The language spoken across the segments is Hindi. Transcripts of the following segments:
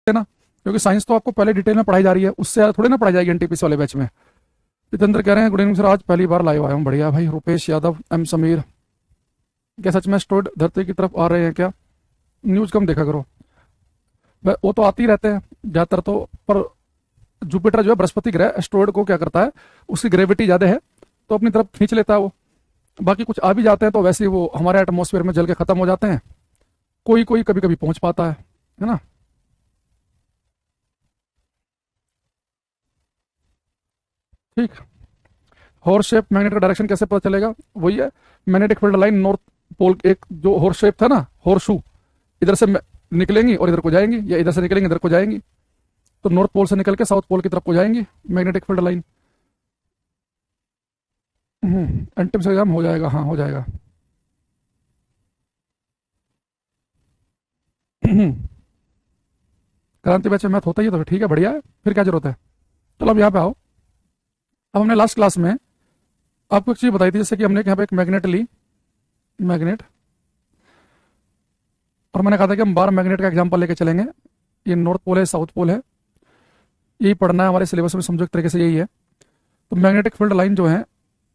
है ना, क्योंकि साइंस तो आपको पहले डिटेल में पढ़ाई जा रही है, उससे थोड़ी ना पढ़ाई जाएगी एनटीपीसी वाले बैच में। जितेंद्र कह रहे हैं गुड इवनिंग सर, आज पहली बार लाइव आया हूँ। बढ़िया भाई। रुपेश यादव, एम समीर, क्या सच में एस्टेरॉयड धरती की तरफ आ रहे हैं क्या? न्यूज कम देखा करो। वो तो आते ही रहते हैं ज्यादातर तो, पर जुपिटर जो है बृहस्पति ग्रह, एस्टेरॉयड को क्या करता है, उसकी ग्रेविटी ज्यादा है तो अपनी तरफ खींच लेता है वो। बाकी कुछ आ भी जाते हैं तो वैसे ही वो हमारे एटमोसफेयर में जल के खत्म हो जाते हैं। कोई कोई कभी कभी पहुंच पाता है ना। ठीक। हॉर्स शेप मैग्नेट का डायरेक्शन कैसे पता चलेगा? वही है, magnetic field line north pole, एक जो हॉर्स शेप था ना, हॉर्स शू, इधर से निकलेंगी और इधर को जाएंगी, या इधर से निकलेंगी इधर को जाएंगी, तो नॉर्थ पोल से निकल के साउथ पोल की तरफ को जाएंगी magnetic field line. Entrance exam हो जाएगा, हाँ हो जाएगा। क्रांति बैच में मैथ होता ही है तो फिर ठीक है, बढ़िया है, फिर क्या जरूरत है। चलो अब यहाँ पे आओ। अब हमने लास्ट क्लास में आपको एक चीज बताई थी, जैसे कि हमने यहाँ पे एक मैग्नेट ली, मैग्नेट, और मैंने कहा था कि हम 12 मैग्नेट का एग्जाम्पल लेके चलेंगे। ये नॉर्थ पोल है, साउथ पोल है, यही पढ़ना है हमारे सिलेबस में, समझो एक तरीके से यही है। तो मैग्नेटिक फील्ड लाइन जो है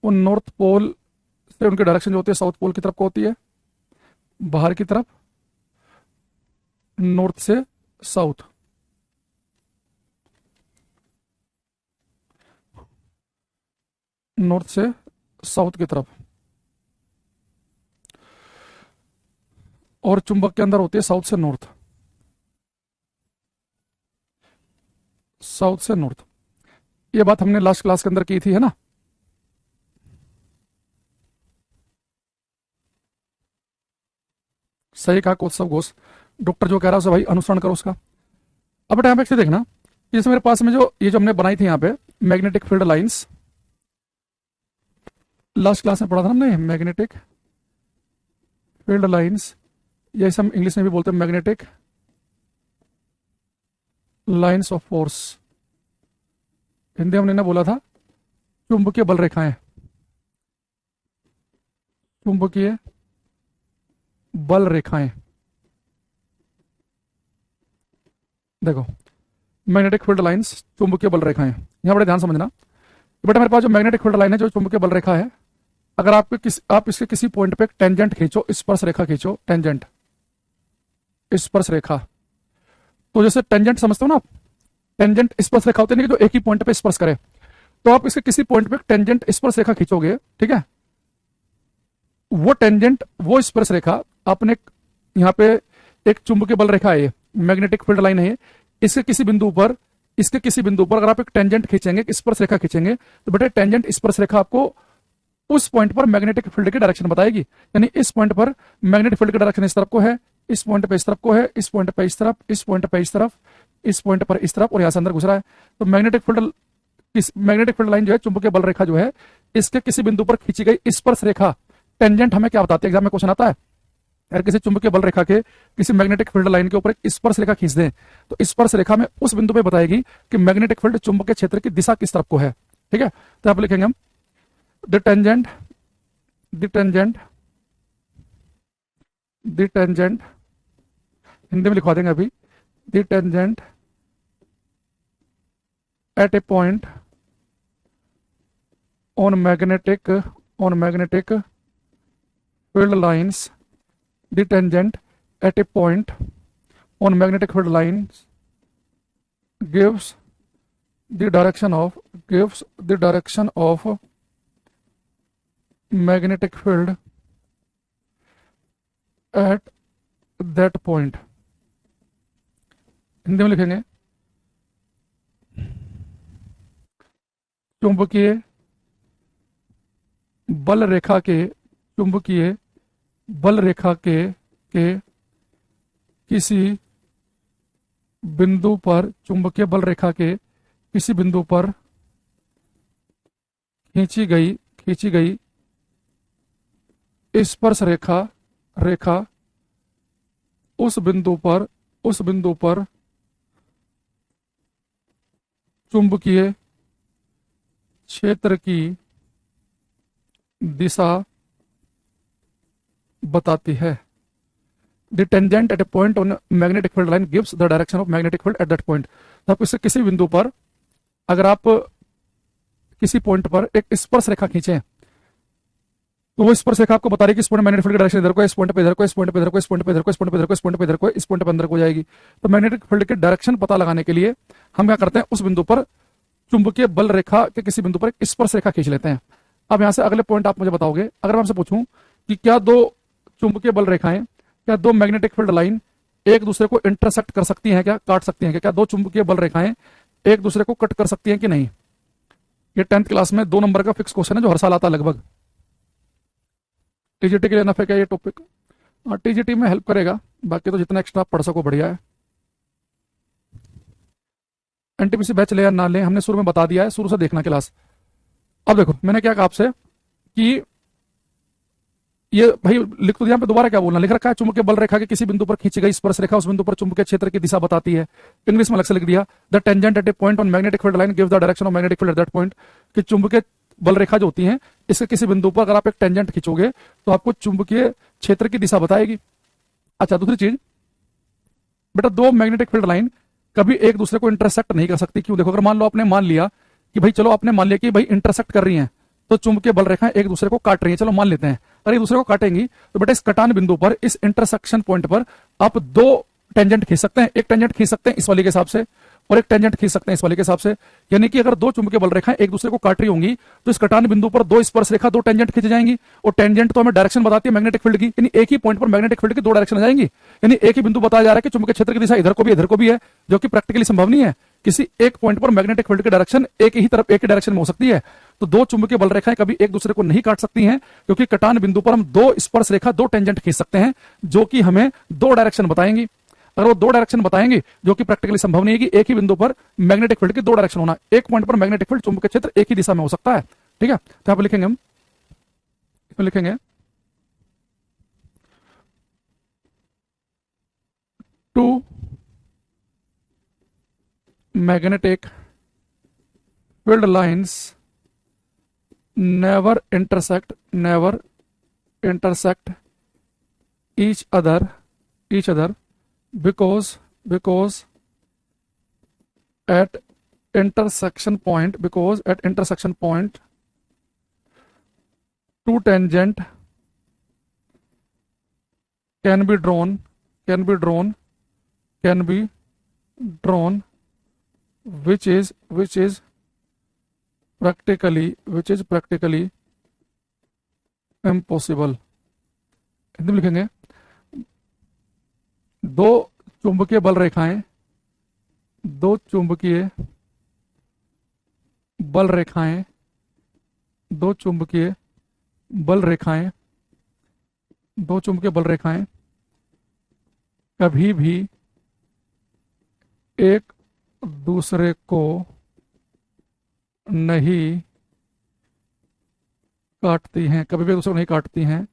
वो नॉर्थ पोल से उनकी डायरेक्शन जो होती है साउथ पोल की तरफ को होती है, बाहर की तरफ, नॉर्थ से साउथ। नॉर्थ से साउथ की तरफ, और चुंबक के अंदर होती है साउथ से नॉर्थ, साउथ से नॉर्थ। ये बात हमने लास्ट क्लास के अंदर की थी, है ना। सही कहा कौत्सव घोष। डॉक्टर जो कह रहा है उसे भाई अनुसरण करो उसका। अब बेटा यहाँ पे देखना, जैसे मेरे पास में जो ये जो हमने बनाई थी यहाँ पे magnetic field lines, last class में पढ़ा था हमने मैग्नेटिक फील्ड लाइंस, जैसे हम इंग्लिश में भी बोलते हैं magnetic lines of force. Hindi हमने ना बोला था चुंबकीय बल रेखाएं, चुंबकीय बल रेखाएं। देखो, मैग्नेटिक फील्ड लाइंस, चुंबकीय बल रेखाएं, यहां बड़े ध्यान समझना। बेटा मेरे पास जो मैग्नेटिक फील्ड लाइन है, जो चुंबकीय बल रेखा है, अगर आप इसके किसी पॉइंट पे एक टेंजेंट खींचो, स्पर्श रेखा खींचो, टेंजेंट, स्पर्श रेखा, तो जैसे टेंजेंट समझते हो ना आप, टेंजेंट स्पर्श रेखा होती है जो एक ही पॉइंट पे स्पर्श करे, तो आप इसके किसी पॉइंट पे टेंजेंट स्पर्श रेखा खींचोगे, ठीक है, वो टेंजेंट, वो स्पर्श रेखा आपने यहाँ पे, एक चुंबकीय बल रेखा है ये, मैग्नेटिक फील्ड लाइन है ये, इसके किसी बिंदु पर, इसके किसी बिंदु पर अगर आप एक टेंजेंट खींचेंगे, एक स्पर्श रेखा खींचेंगे, तो बेटे टेंजेंट स्पर्श रेखा आपको उस पॉइंट पर मैग्नेटिक फील्ड की डायरेक्शन बताएगी। यानी इस पॉइंट पर मैग्नेटिक फील्ड की डायरेक्शन इस तरफ को है, इस पॉइंट पे इस तरफ को है, इस पॉइंट पे इस तरफ, इस पॉइंट पे इस तरफ, इस पॉइंट पर इस तरफ, और यहां से अंदर घुस रहा है। तो मैग्नेटिक फील्ड लाइन जो है, चुंबकीय बल रेखा जो है, इसके किसी बिंदु पर खींची गई स्पर्श रेखा, टेंजेंट हमें क्या बताती है, एग्जाम में क्वेश्चन आता है, अगर किसी चुंबकीय बल रेखा के किसी मैग्नेटिक फील्ड लाइन के ऊपर एक स्पर्श रेखा खींच दें, तो स्पर्श रेखा में उस बिंदु पे बताएगी कि मैग्नेटिक फील्ड चुंबकीय क्षेत्र की दिशा किस तरफ को है। ठीक है, तो यहाँ पे लिखेंगे हम the tangent, the tangent, the tangent, Hindi में लिखवा देंगे अभी, the tangent at A point on magnetic field lines, the tangent at a point on magnetic field lines gives the direction of magnetic field at that point। Hindi में लिखेंगे चुंबकीय बल रेखा के, चुंबकीय बल रेखा के किसी बिंदु पर, चुंबकीय बल रेखा के किसी बिंदु पर खींची गई स्पर्श रेखा उस बिंदु पर चुंबकीय क्षेत्र की दिशा बताती है। The tangent at A point on magnetic field line gives the direction of magnetic field at that point. तो आप इससे किसी बिंदु पर अगर आप किसी पॉइंट पर एक स्पर्श रेखा खींचे तो वो स्पर्श रेखा आपको बता रही है कि इस पॉइंट मैग्नेटिक फील्ड की डायरेक्शन इधर को, इस पॉइंट पे इधर को, इस पॉइंट पे इधर को, इस पॉइंट पे इधर को, इस पॉइंट पे इधर को, इस पॉइंट पे इधर को, इस पॉइंट पे इधर को जाएगी। तो मैग्नेटिक फील्ड के डायरेक्शन पता लगाने के लिए हम क्या करते हैं, उस बिंदु पर चुंबकीय बल रेखा के किसी बिंदु पर एक स्पर्श रेखा खींच लेते हैं। अब यहां से अगले पॉइंट आप मुझे बताओगे, अगर मैं आपसे पूछूं कि क्या दो चुंबकीय बल रेखाएं, क्या दो मैग्नेटिक फील्ड लाइन एक दूसरे को इंटरसेक्ट कर सकती हैं, क्या काट सकती हैं, क्या दो चुंबकीय बल रेखाएं एक दूसरे को कट कर सकती हैं कि नहीं। ये 10th क्लास में 2 नंबर का फिक्स क्वेश्चन है जो हर साल आता है लगभग। टीजीटी के लिए नफे क्या ये टॉपिक, और टीजीटी में हेल्प करेगा, बाकी तो जितना एक्स्ट्रा पढ़ सको बढ़िया है। एनटीपीसी बैच ले या ना ले, हमने शुरू में बता दिया है, शुरू से देखना क्लास। अब देखो मैंने क्या कहा आपसे कि ये भाई लिख तो दिया पे, दोबारा क्या बोलना, लिख रखा है चुंबकीय बल रेखा के किसी बिंदु पर खींची गई स्पर्श रेखा उस बिंदु पर चुंबकीय क्षेत्र की दिशा बताती है। इंग्लिश में अलग से लिख दिया, the tangent at A point on magnetic field line gives the direction of magnetic field at that point. कि चुंबकीय बल रेखा जो होती है इसके किसी बिंदु पर अगर आप एक टेंजेंट खींचोगे तो आपको चुंबकीय क्षेत्र की दिशा बताएगी। अच्छा दूसरी चीज बेटा, दो मैग्नेटिक फील्ड लाइन कभी एक दूसरे को इंटरसेक्ट नहीं कर सकती। क्यों? देखो अगर मान लो आपने मान लिया कि भाई चलो आपने मान लिया कि भाई इंटरसेक्ट कर रही हैं तो चुंबकीय बल रेखाएं एक दूसरे को काट रही हैं, चलो मान लेते हैं, अगर एक दूसरे को काटेंगी तो बेटा इस कटान बिंदु पर, इस इंटरसेक्शन पॉइंट पर आप दो टेंजेंट खींच सकते हैं। एक टेंजेंट खींच सकते हैं इस वाले के हिसाब से और एक टेंजेंट खींच सकते हैं इस वाले के हिसाब से। यानी कि अगर दो चुंबकीय बल रेखाएं एक दूसरे को काट रही होंगी तो इस कटान बिंदु पर दो स्पर्श रेखा, दो टेंजेंट खींच जाएंगी। और टेंजेंट तो हमें डायरेक्शन बताती है मैग्नेटिक फील्ड की, यानी एक ही पॉइंट पर मैग्नेटिक फील्ड की दो डायरेक्शन आ जाएंगी। यानी एक ही बिंदु बताया जा रहा है कि चुंबकीय क्षेत्र की दिशा इधर को भी इधर को भी है, जो कि प्रैक्टिकली संभव नहीं है। किसी एक पॉइंट पर मैग्नेटिक फील्ड की डायरेक्शन एक ही तरफ, एक ही डायरेक्शन में हो सकती है। तो दो चुंबकीय बल रेखाएं कभी एक दूसरे को नहीं काट सकती हैं, क्योंकि कटान बिंदु पर हम दो स्पर्श रेखा, दो टेंजेंट खींच सकते हैं जो कि हमें दो डायरेक्शन बताएंगी। अगर वो दो डायरेक्शन बताएंगे, जो कि प्रैक्टिकली संभव नहीं है कि एक ही बिंदु पर मैग्नेटिक फील्ड की दो डायरेक्शन होना, एक पॉइंट पर मैग्नेटिक फील्ड चुंबकीय क्षेत्र एक ही दिशा में हो सकता है। ठीक है, तो यहां पर लिखेंगे हम, इसमें लिखेंगे two magnetic field lines never intersect each other because at intersection point two tangent can be drawn which is practically impossible। Hindi में लिखेंगे दो चुंबकीय बल रेखाएं दो चुंबकीय बल रेखाएं कभी भी एक दूसरे को नहीं काटती हैं, कभी भी एक दूसरे को नहीं काटती हैं,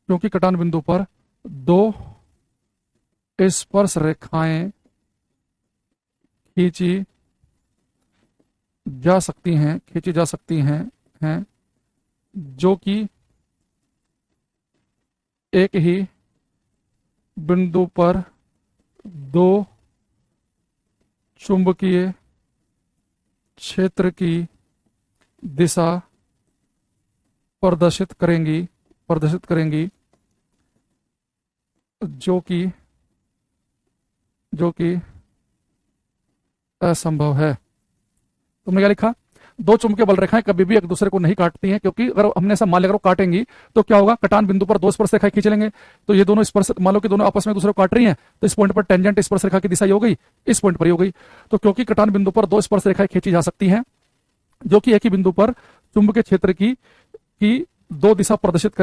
क्योंकि कटान बिंदु पर दो स्पर्श रेखाएं खींची जा सकती हैं जो कि एक ही बिंदु पर दो चुंबकीय क्षेत्र की दिशा प्रदर्शित करेंगी जो कि असंभव है। तुमने क्या लिखा? दो चुंबकीय बल रेखाएं कभी भी एक दूसरे को नहीं काटती हैं, क्योंकि अगर हमने ऐसा मान लिया अगर वो काटेंगी तो क्या होगा, कटान बिंदु पर दो स्पर्श रेखाएं खींच लेंगे, तो ये दोनों स्पर्श, मान लो कि दोनों आपस में एक दूसरे को काट रही हैं, तो इस पॉइंट पर टेंजेंट स्पर्श रेखा की दिशा ये हो गई, इस पॉइंट पर ही हो गई। तो क्योंकि कटान बिंदु पर दो स्पर्श रेखाएं खींची जा सकती हैं जो कि एक ही बिंदु पर चुंबकीय क्षेत्र की दो दिशा प्रदर्शित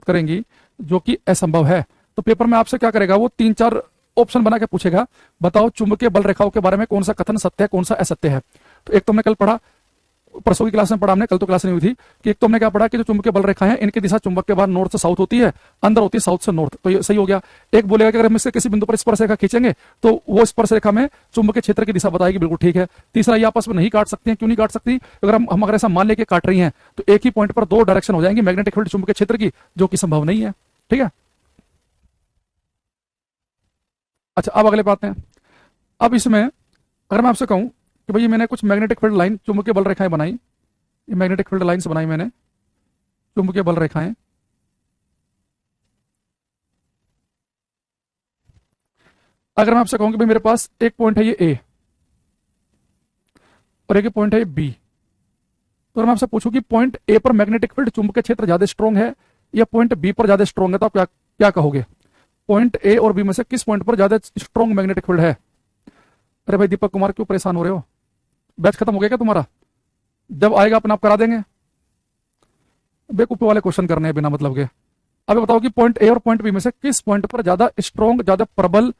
करेंगी जो कि असंभव है। तो पेपर में आपसे क्या करेगा, वो 3-4 ऑप्शन बना के पूछेगा, बताओ चुंबकीय बल रेखाओं के बारे में कौन सा कथन सत्य है, कौन सा असत्य है। तो एक तो हमने कल पढ़ा परसों की क्लास में पढ़ा हमने, कल तो क्लास नहीं हुई थी, कि एक तो हमने क्या पढ़ा कि जो चुंबकीय बल रेखा है इनकी दिशा चुंबक के बाहर नॉर्थ से साउथ होती है, अंदर होती है साउथ से नॉर्थ। तो ये सही हो गया। एक बोलेगा कि अगर हम इससे किसी बिंदु पर स्पर्श रेखा खींचेंगे तो वो स्पर्श रेखा में चुंबकीय क्षेत्र की दिशा बताएगी, बिल्कुल ठीक है। तीसरा, ये आपस में नहीं काट सकती हैं, क्यों नहीं काट सकती? अगर हम अगर ऐसा मान लेके काट रही हैं तो एक ही पॉइंट पर दो डायरेक्शन हो जाएंगी मैग्नेटिक फील्ड चुंबकीय क्षेत्र की, जो कि संभव नहीं है। ठीक है। अच्छा, अब अगले बात है। अब इसमें अगर मैं आपसे कहूं कि भाई मैंने कुछ मैग्नेटिक फील्ड लाइन चुंबकीय बल रेखाएं बनाई, ये मैग्नेटिक फील्ड लाइंस बनाई मैंने, चुंबकीय बल रेखाएं। अगर मैं आपसे कहूं कि भाई मेरे पास एक पॉइंट है ये ए और एक पॉइंट है ये बी, तो अगर मैं आपसे पूछूं कि पॉइंट ए पर मैग्नेटिक फील्ड चुंबकीय क्षेत्र ज्यादा स्ट्रॉन्ग है या पॉइंट बी पर ज्यादा स्ट्रॉन्ग है, तो आप क्या क्या कहोगे? पॉइंट ए और बी में से किस पॉइंट पर ज्यादा स्ट्रॉन्ग मैग्नेटिक फील्ड है? अरे भाई दीपक कुमार, क्यों परेशान हो रहे हो? बैच खत्म हो गया क्या तुम्हारा? जब आएगा अपना आप करा देंगे। बेवकूफी वाले क्वेश्चन करने हैं बिना मतलब के। अब ये बताओ कि पॉइंट ए और पॉइंट बी में से किस पॉइंट पर ज्यादा स्ट्रॉन्ग, ज्यादा प्रबल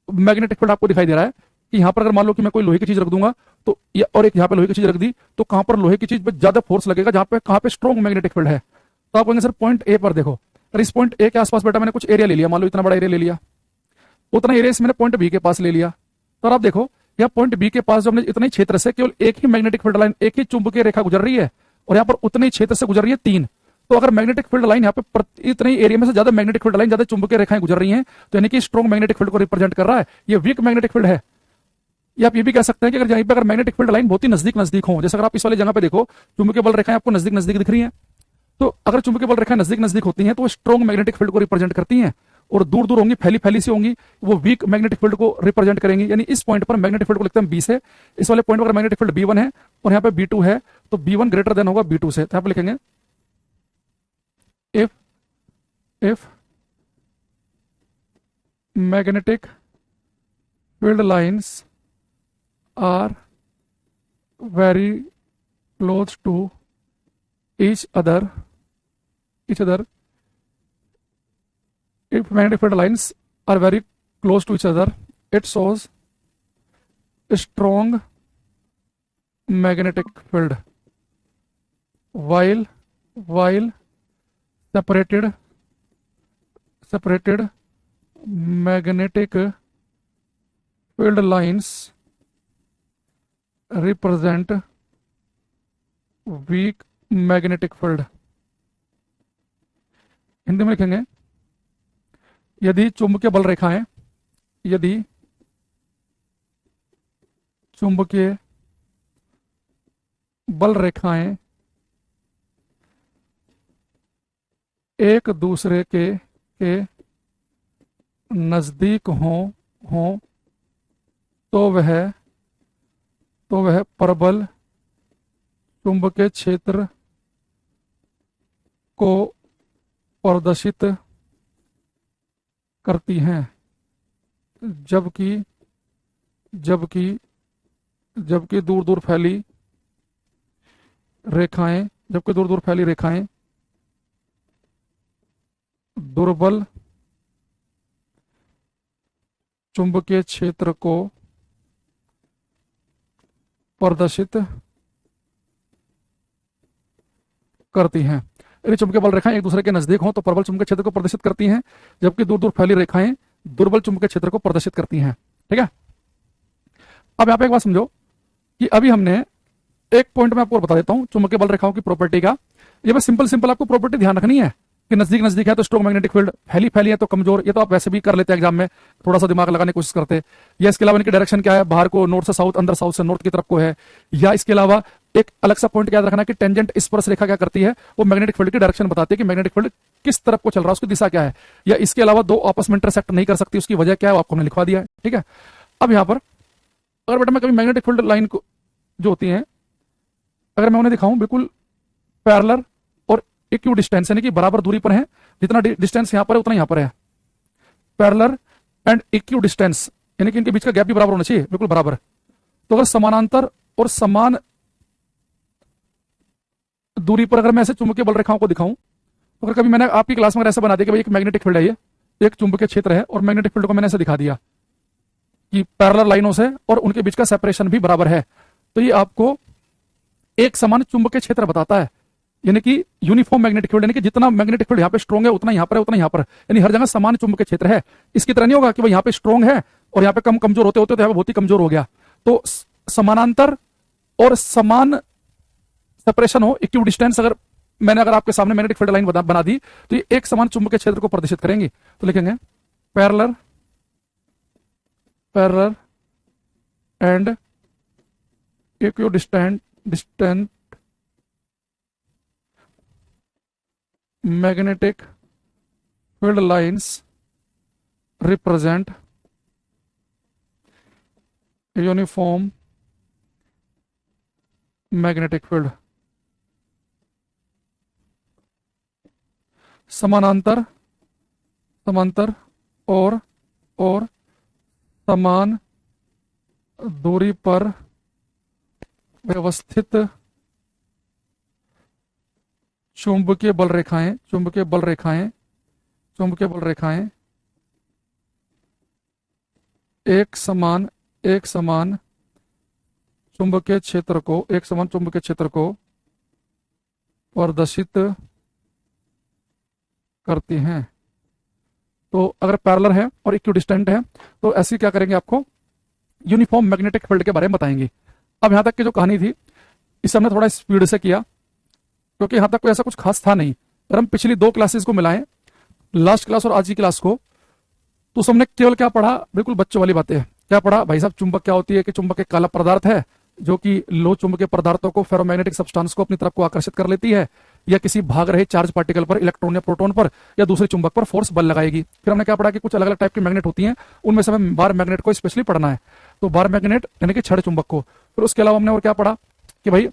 मैग्नेटिक फील्ड आपको दिखाई दे रहा है? कि यहां पर अगर मान लो कि मैं कोई लोहे की चीज रख दूंगा तो और एक यहां पे लोहे की चीज रख दी, तो कहां पर लोहे की चीज पे ज्यादा फोर्स लगेगा, जहां पे कहां पे स्ट्रॉन्ग मैग्नेटिक फील्ड है? तो आप कहेंगे सर पॉइंट ए पर देखो। और इस पॉइंट ए के आसपास बेटा मैंने कुछ एरिया ले लिया, मान लो इतना बड़ा एरिया ले लिया, उतना एरिया मैंने पॉइंट बी के पास ले लिया। तो आप देखो यहाँ पॉइंट बी के पास जो हमने इतने क्षेत्र से केवल एक ही मैग्नेटिक फील्ड लाइन, एक ही चुंबकीय रेखा गुजर रही है, और यहाँ पर उतने ही क्षेत्र से गुजर रही है तीन। तो अगर मैग्नेटिक फील्ड लाइन यहाँ पे इतने ही एरिया में से ज्यादा मैग्नेटिक फील्ड लाइन, ज्यादा चुंबकीय रेखाएं गुजर रही हैं, तो यानी कि स्ट्रॉन्ग मैग्नेटिक फील्ड को रिप्रेजेंट कर रहा है। ये वीक मैग्नेटिक फील्ड है। या आप ये भी कह सकते हैं कि अगर यहीं पे अगर मैग्नेटिक फील्ड लाइन बहुत ही नजदीक नजदीक हो, जैसे अगर आप इस वाले जगह पे देखो चुंबकीय बल रेखाएं आपको नजदीक नजदीक दिख रही हैं, तो अगर चुंबकीय बल रेखाएं नजदीक नजदीक होती हैं तो वो स्ट्रॉन्ग मैग्नेटिक फील्ड को रिप्रेजेंट करती हैं, और दूर दूर होंगी, फैली फैली सी होंगी, वो वीक मैग्नेटिक फील्ड को रिप्रेजेंट करेंगी। यानी इस पॉइंट पर मैग्नेटिक फील्ड को लिखते हैं बी से, इस वाले पॉइंट पर मैग्नेटिक फील्ड B1 है और यहाँ पे B2 है, तो B1 ग्रेटर देन होगा B2 से। तो यहाँ पे लिखेंगे if if magnetic field lines are very close to each other if magnetic field lines are very close to each other, it shows strong magnetic field, while separated magnetic field lines represent weak magnetic field. Hindi में लिखेंगे यदि चुंबकीय बल रेखाएं, यदि चुंबकीय बल रेखाएं एक दूसरे के नजदीक हों तो वह प्रबल चुंबकीय क्षेत्र को प्रदर्शित करती हैं, जबकि दूर दूर फैली रेखाएं दुर्बल चुंबकीय क्षेत्र को प्रदर्शित करती हैं। यदि चुंबकीय बल रेखाएं एक दूसरे के नजदीक हों तो प्रबल चुंबकीय क्षेत्र को प्रदर्शित करती हैं, जबकि दूर दूर फैली रेखाएं दुर्बल चुंबकीय क्षेत्र को प्रदर्शित करती हैं। ठीक है। अब यहाँ पे एक बात समझो कि अभी हमने एक पॉइंट में आपको बता देता हूं चुंबकीय बल रेखाओं की प्रॉपर्टी का। ये बस सिंपल आपको प्रॉपर्टी ध्यान रखनी है कि नजदीक नजदीक है तो स्ट्रॉन्ग मैग्नेटिक फील्ड, फैली फैली है तो कमजोर। ये तो आप वैसे भी कर लेते हैं एग्जाम में, थोड़ा सा दिमाग लगाने की कोशिश करते हैं। या इसके अलावा इनकी डायरेक्शन क्या है, बाहर को नॉर्थ से साउथ, अंदर साउथ से नॉर्थ की तरफ को है। या इसके अलावा एक अलग सा पॉइंट याद रखना कि टेंजेंट स्पर्श रेखा क्या करती है, वो मैग्नेटिक फील्ड की डायरेक्शन बताती है कि मैग्नेटिक फील्ड किस तरफ को चल रहा है, उसकी दिशा क्या है। या इसके अलावा दो आपस में इंटरसेक्ट नहीं कर सकती, उसकी वजह क्या है आपको हमने लिखवा दिया है। ठीक है। अब यहाँ पर अगर बेटा मैं कभी मैग्नेटिक फील्ड लाइन को जो होती है अगर मैं उन्हें दिखाऊं बिल्कुल पैरेलल और इक्यू डिस्टेंस, यानी कि बराबर दूरी पर है, जितना डिस्टेंस यहां पर है उतना यहां पर है। पैरेलल एंड इक्यू डिस्टेंस यानी कि इनके बीच का गैप भी बराबर होना चाहिए, बिल्कुल बराबर। तो अगर समानांतर और समान दूरी पर अगर मैं ऐसे चुंबकीय बल रेखाओं को दिखाऊं, तो अगर कभी मैंने आपकी क्लास में ऐसा बना दिया कि भाई एक मैग्नेटिक फील्ड है, ये एक चुंबकीय क्षेत्र है और मैग्नेटिक फील्ड को मैंने ऐसे दिखा दिया कि पैरेलल लाइनों से और उनके बीच का सेपरेशन भी बराबर है, तो ये आपको एक समान चुंबकीय क्षेत्र बताता है, यानी कि यूनिफॉर्म मैग्नेटिक फील्ड, यानी कि जितना मैग्नेटिक फील्ड यहाँ पे स्ट्रॉन्ग है उतना यहाँ पर है, उतना यहाँ पर, यानी हर जगह समान चुंबकीय क्षेत्र है। इसकी तरह नहीं होगा कि भाई यहाँ पे स्ट्रॉन्ग है और यहाँ पे कम कमजोर होते होते तो यहाँ पे बहुत ही कमजोर हो गया। तो समानांतर और समान सेपरेशन हो, इक्विव डिस्टेंस, अगर आपके सामने मैग्नेटिक फील्ड लाइन बना दी तो ये एक समान चुंबकीय क्षेत्र को प्रदर्शित करेंगी। तो लिखेंगे parallel parallel and equidistant magnetic field lines represent uniform magnetic field. समानांतर समांतर और समान दूरी पर व्यवस्थित चुंबकीय बल रेखाएं एक समान चुंबकीय क्षेत्र को प्रदर्शित करती हैं। तो अगर पैरेलल है और इक्विडिस्टेंट है तो ऐसी क्या करेंगे, आपको यूनिफॉर्म मैग्नेटिक फील्ड के बारे में बताएंगे। अब यहां तक की जो कहानी थी इसे हमने थोड़ा स्पीड से किया क्योंकि यहां तक कोई ऐसा कुछ खास था नहीं। अगर हम पिछली 2 क्लासेस को मिलाएं, लास्ट क्लास और आज की क्लास को, तो हमने केवल क्या पढ़ा, बिल्कुल बच्चों वाली बातें। क्या पढ़ा भाई साहब, चुंबक क्या होती है कि चुंबक एक काला पदार्थ है जो कि लो चुंबकीय पदार्थों को, फेरोमैग्नेटिक सब्सटेंस को अपनी तरफ को आकर्षित कर लेती है या किसी भाग रहे चार्ज पार्टिकल पर, इलेक्ट्रॉन या प्रोटॉन पर या दूसरे चुंबक पर फोर्स बल लगाएगी। फिर हमने क्या पढ़ा कि कुछ अलग अलग टाइप की मैग्नेट होती हैं, उनमें से हमें बार मैग्नेट को स्पेशली पढ़ना है। तो बार मैग्नेट यानी कि छड़ चुंबक को। फिर उसके अलावा हमने और क्या पढ़ा कि भाई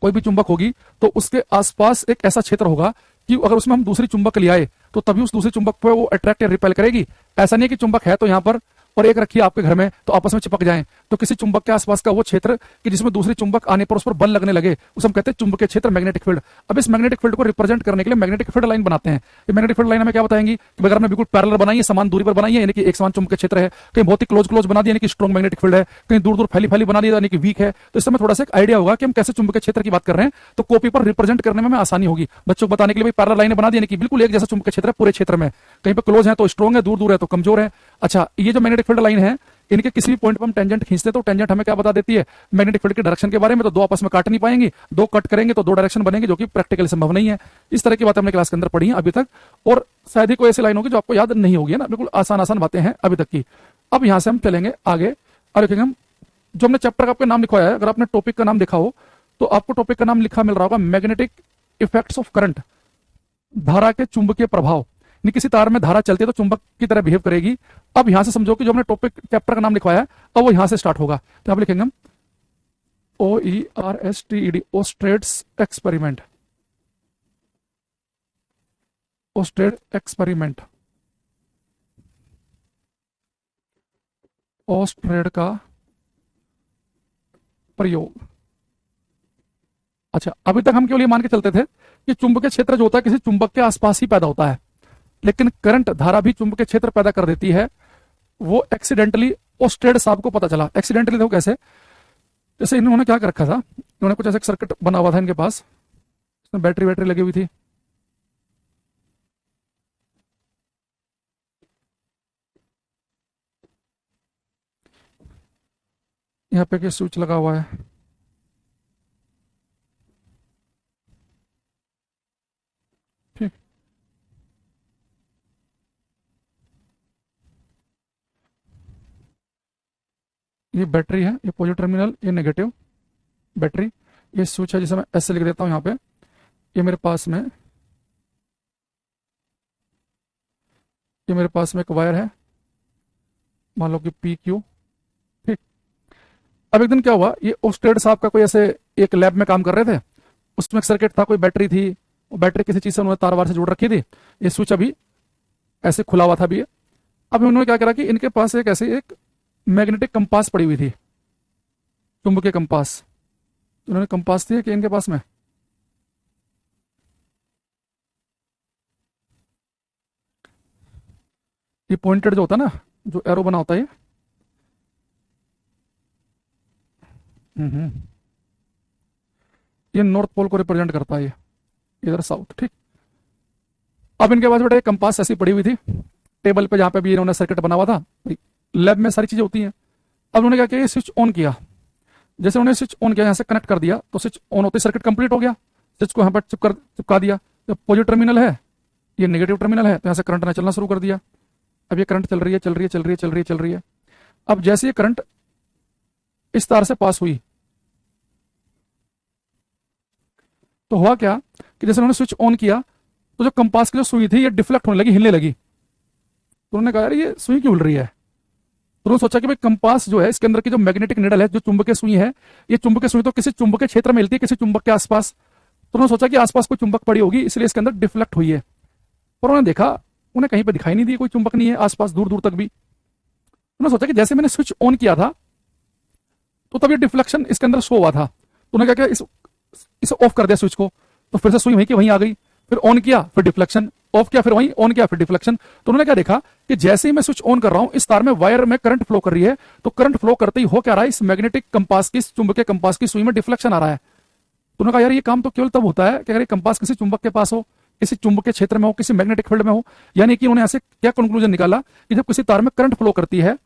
कोई भी चुंबक होगी तो उसके आसपास एक ऐसा क्षेत्र होगा कि अगर उसमें हम दूसरी चुंबक ले आए तो तभी उस दूसरे चुंबक पर वो अट्रैक्ट या रिपेल करेगी। ऐसा नहीं है कि चुंबक है तो यहाँ पर और एक रखिए आपके घर में तो आपस में चिपक जाएं। तो किसी चुंबक के आसपास का वो क्षेत्र कि जिसमें दूसरी चुंबक आने पर उस पर बल लगने लगे, उसे हम कहते हैं चुंबकीय क्षेत्र, मैग्नेटिक फील्ड। अब इस मैग्नेटिक फील्ड को रिप्रेजेंट करने के लिए मैग्नेटिक फील्ड लाइन बनाते हैं। ये मैग्नेटिक फील्ड लाइन हमें क्या बताएंगी कि अगर हमने बिल्कुल पैरेलल बनाई है, समान दूरी पर बनाई है, यानी कि एक समान चुंबकीय क्षेत्र है, कहीं बहुत ही क्लोज बना दिया यानी कि स्ट्रॉन्ग मैग्नेटिक फील्ड है, कहीं दूर फैली बना दिया यानी कि वीक है। तो इससे हमें थोड़ा सा एक आइडिया होगा कि हम कैसे चुंबकीय क्षेत्र की बात कर रहे हैं, तो कॉपी पर रिप्रेजेंट करने में हमें आसानी होगी। बच्चों को बताने के लिए पैरेलल लाइन बना दी यानी कि बिल्कुल एक जैसा चुंबकीय क्षेत्र है पूरे क्षेत्र में, कहीं पर क्लोज है तो स्ट्रॉन्ग है, दूर है तो कमजोर है। अच्छा, ये जो मैग्नेटिक फील्ड लाइन है इनके किसी भी पॉइंट पर हम टेंजेंट खींचते तो टेंजेंट हमें क्या बता देती है, मैग्नेटिक फील्ड के डायरेक्शन के बारे में। तो दो आपस में काट नहीं पाएंगे, दो कट करेंगे तो 2 डायरेक्शन बनेंगे जो कि प्रैक्टिकली संभव नहीं है। इस तरह की बातें हमने क्लास के अंदर पढ़ी हैं अभी तक, और शायद ही कोई ऐसी लाइन होगी जो आपको याद नहीं होगी, ना। बिल्कुल आसान बातें हैं अभी तक की। अब यहां से हम चलेंगे आगे और देखेंगे हम जो हमने चैप्टर का आपका नाम लिखवाया है। अगर आपने टॉपिक का नाम देखा हो तो आपको टॉपिक का नाम लिखा मिल रहा होगा मैग्नेटिक इफेक्ट्स ऑफ करंट, धारा के चुंबकीय प्रभाव। किसी तार में धारा चलती है तो चुंबक की तरह बिहेव करेगी। अब यहां से समझो कि जो हमने टॉपिक चैप्टर का नाम लिखवाया है अब वो यहां से स्टार्ट होगा। तो आप लिखेंगे हम OERSTED, Oersted's experiment, Oersted experiment, Oersted का प्रयोग। अच्छा, अभी तक हम केवल ये मान के चलते थे कि चुंबकीय क्षेत्र जो होता है किसी चुंबक के आसपास ही पैदा होता है, लेकिन करंट, धारा भी चुंबकीय क्षेत्र पैदा कर देती है। वो एक्सीडेंटली ओस्टेड साहब को पता चला। एक्सीडेंटली देखो कैसे, जैसे इन्होंने क्या कर रखा था, इन्होंने कुछ ऐसा सर्किट बना हुआ था इनके पास, इसमें बैटरी लगी हुई थी। यहाँ पे स्विच लगा हुआ है, ठीक। ये बैटरी है, ये पॉजिटिव टर्मिनल, ये नेगेटिव बैटरी। ये स्विच है जिसे मैं ऐसे लिख देता हूं यहाँ पे। ये मेरे पास में एक वायर है, मान लो कि PQ, ठीक। अब एक दिन क्या हुआ, ये ओस्टेड साहब का कोई ऐसे एक लैब में काम कर रहे थे, उसमें एक सर्किट था, कोई बैटरी थी, वो बैटरी किसी चीज से उन्होंने तार वार से जोड़ रखी थी। ये स्विच अभी ऐसे खुला हुआ था अभी। अब उन्होंने क्या करा कि इनके पास एक ऐसे एक मैग्नेटिक कंपास पड़ी हुई थी, चुंबकीय कंपास। उन्होंने कंपास थी कि इनके पास में, ये पॉइंटेड जो होता है ना, जो एरो बना होता है, ये नॉर्थ पोल को रिप्रेजेंट करता है, ये इधर साउथ, ठीक। अब इनके पास बेटा एक कंपास ऐसी पड़ी हुई थी टेबल पे, जहां पे भी इन्होंने सर्किट बना हुआ था, लैब में सारी चीजें होती हैं। अब उन्होंने क्या किया, स्विच ऑन किया। जैसे उन्होंने स्विच ऑन किया, यहाँ से कनेक्ट कर दिया, तो स्विच ऑन होते सर्किट कंप्लीट हो गया। स्विच को यहाँ पर चिपका दिया। जब पॉजिटिव टर्मिनल है, ये नेगेटिव टर्मिनल है, तो यहाँ से करंट ने चलना शुरू कर दिया। अब ये करंट चल रही है, चल रही है, चल रही है, चल रही है, चल रही है। अब जैसे ये करंट इस तार से पास हुई, तो हुआ क्या कि जैसे उन्होंने स्विच ऑन किया, तो जो कंपास की जो सुई थी ये डिफ्लेक्ट होने लगी, हिलने लगी। तो उन्होंने कहा यार ये सुई क्यों हिल रही है। तो उन्होंने सोचा कि भाई कंपास जो है, इसके अंदर की जो मैग्नेटिक निडल है, जो चुंबकीय सुई है, ये चुंबकीय सुई तो किसी चुंबकीय क्षेत्र में हिलती है, किसी चुंबक के आसपास। तो उन्होंने सोचा कि आसपास कोई चुंबक पड़ी होगी, इसलिए इसके अंदर डिफ्लेक्ट हुई है। और उन्होंने देखा, उन्हें कहीं पर दिखाई नहीं दी, कोई चुंबक नहीं है आसपास, दूर दूर तक भी। उन्होंने सोचा कि जैसे मैंने स्विच ऑन किया था, तो तब ये डिफ्लेक्शन इसके अंदर शो हुआ था। तो उन्होंने क्या किया, इसे ऑफ कर दिया स्विच को, तो फिर से सुई वहीं की वहीं आ गई। फिर ऑन किया, फिर डिफ्लेक्शन, ऑफ किया, फिर वहीं ऑन किया, फिर डिफ्लेक्शन। तो उन्होंने क्या देखा कि जैसे ही मैं स्विच ऑन कर रहा हूं, इस तार में वायर में करंट फ्लो कर रही है, तो करंट फ्लो करते ही हो क्या रहा है, इस मैग्नेटिक कंपास की, चुंबकीय कंपास की सुई में डिफ्लेक्शन आ रहा है। तो उन्होंने कहा यार ये काम तो केवल तब होता है कि अगर ये कंपास किसी चुंबक के पास हो, किसी चुंबकीय क्षेत्र में हो, किसी मैग्नेटिक फील्ड में हो। यानी कि उन्होंने ऐसे क्या कंक्लूजन निकाला कि जब किसी तार में करंट फ्लो करती है,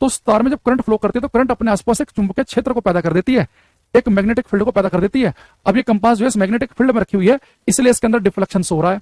तो उस तार में जब करंट फ्लो करती है, तो करंट अपने आसपास एक चुंबकीय क्षेत्र को पैदा कर देती है, एक मैग्नेटिक फील्ड को पैदा कर देती है। अब ये कंपास जो है मैग्नेटिक फील्ड में रखी हुई है, इसलिए इसके अंदर डिफ्लेक्शन हो रहा है।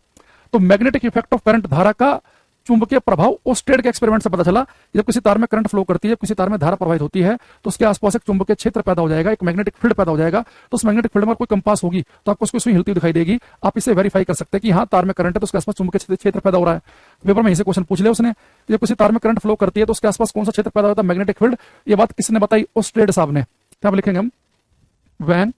तो मैग्नेटिक इफेक्ट ऑफ करंट, धारा का चुंबकीय प्रभाव, ओस्टेड के एक्सपेरिमेंट से पता चला। जब किसी तार में करंट फ्लो करती है, किसी तार में धारा प्रवाहित होती है, तो उसके आसपास एक चुंबकीय क्षेत्र पैदा हो जाएगा, एक मैग्नेटिक फील्ड पैदा हो जाएगा। तो उस मैग्नेटिक फील्ड में कोई कंपास होगी, तो आपको उसकी सुई हिलती दिखाई देगी। आप इसे वेरीफाई कर सकते हैं कि हाँ तार में करंट है, तो उसके आसपास चुंबकीय क्षेत्र पैदा हो रहा है। पेपर में इसे क्वेश्चन पूछ लिया उसने, जब किसी तार में करंट फ्लो करती है, तो उसके आसपास कौन सा क्षेत्र पैदा होता है, मैग्नेटिक फील्ड। ये बात किसने बताई, ओस्टेड साहब ने। क्या लिखेंगे हम, when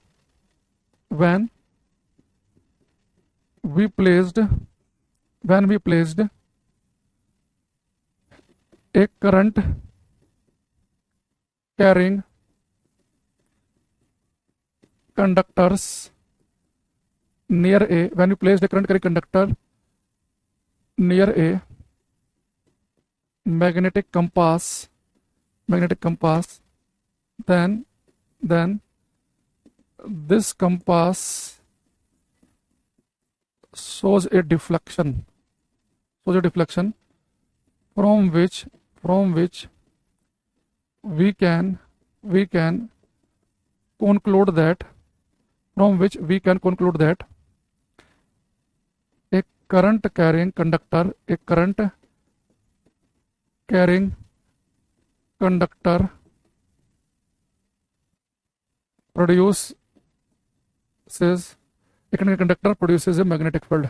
we placed a current carrying conductors near a when we placed a current carrying conductor near a magnetic compass, then this compass shows a deflection from which we can conclude that a current carrying conductor produces a magnetic field।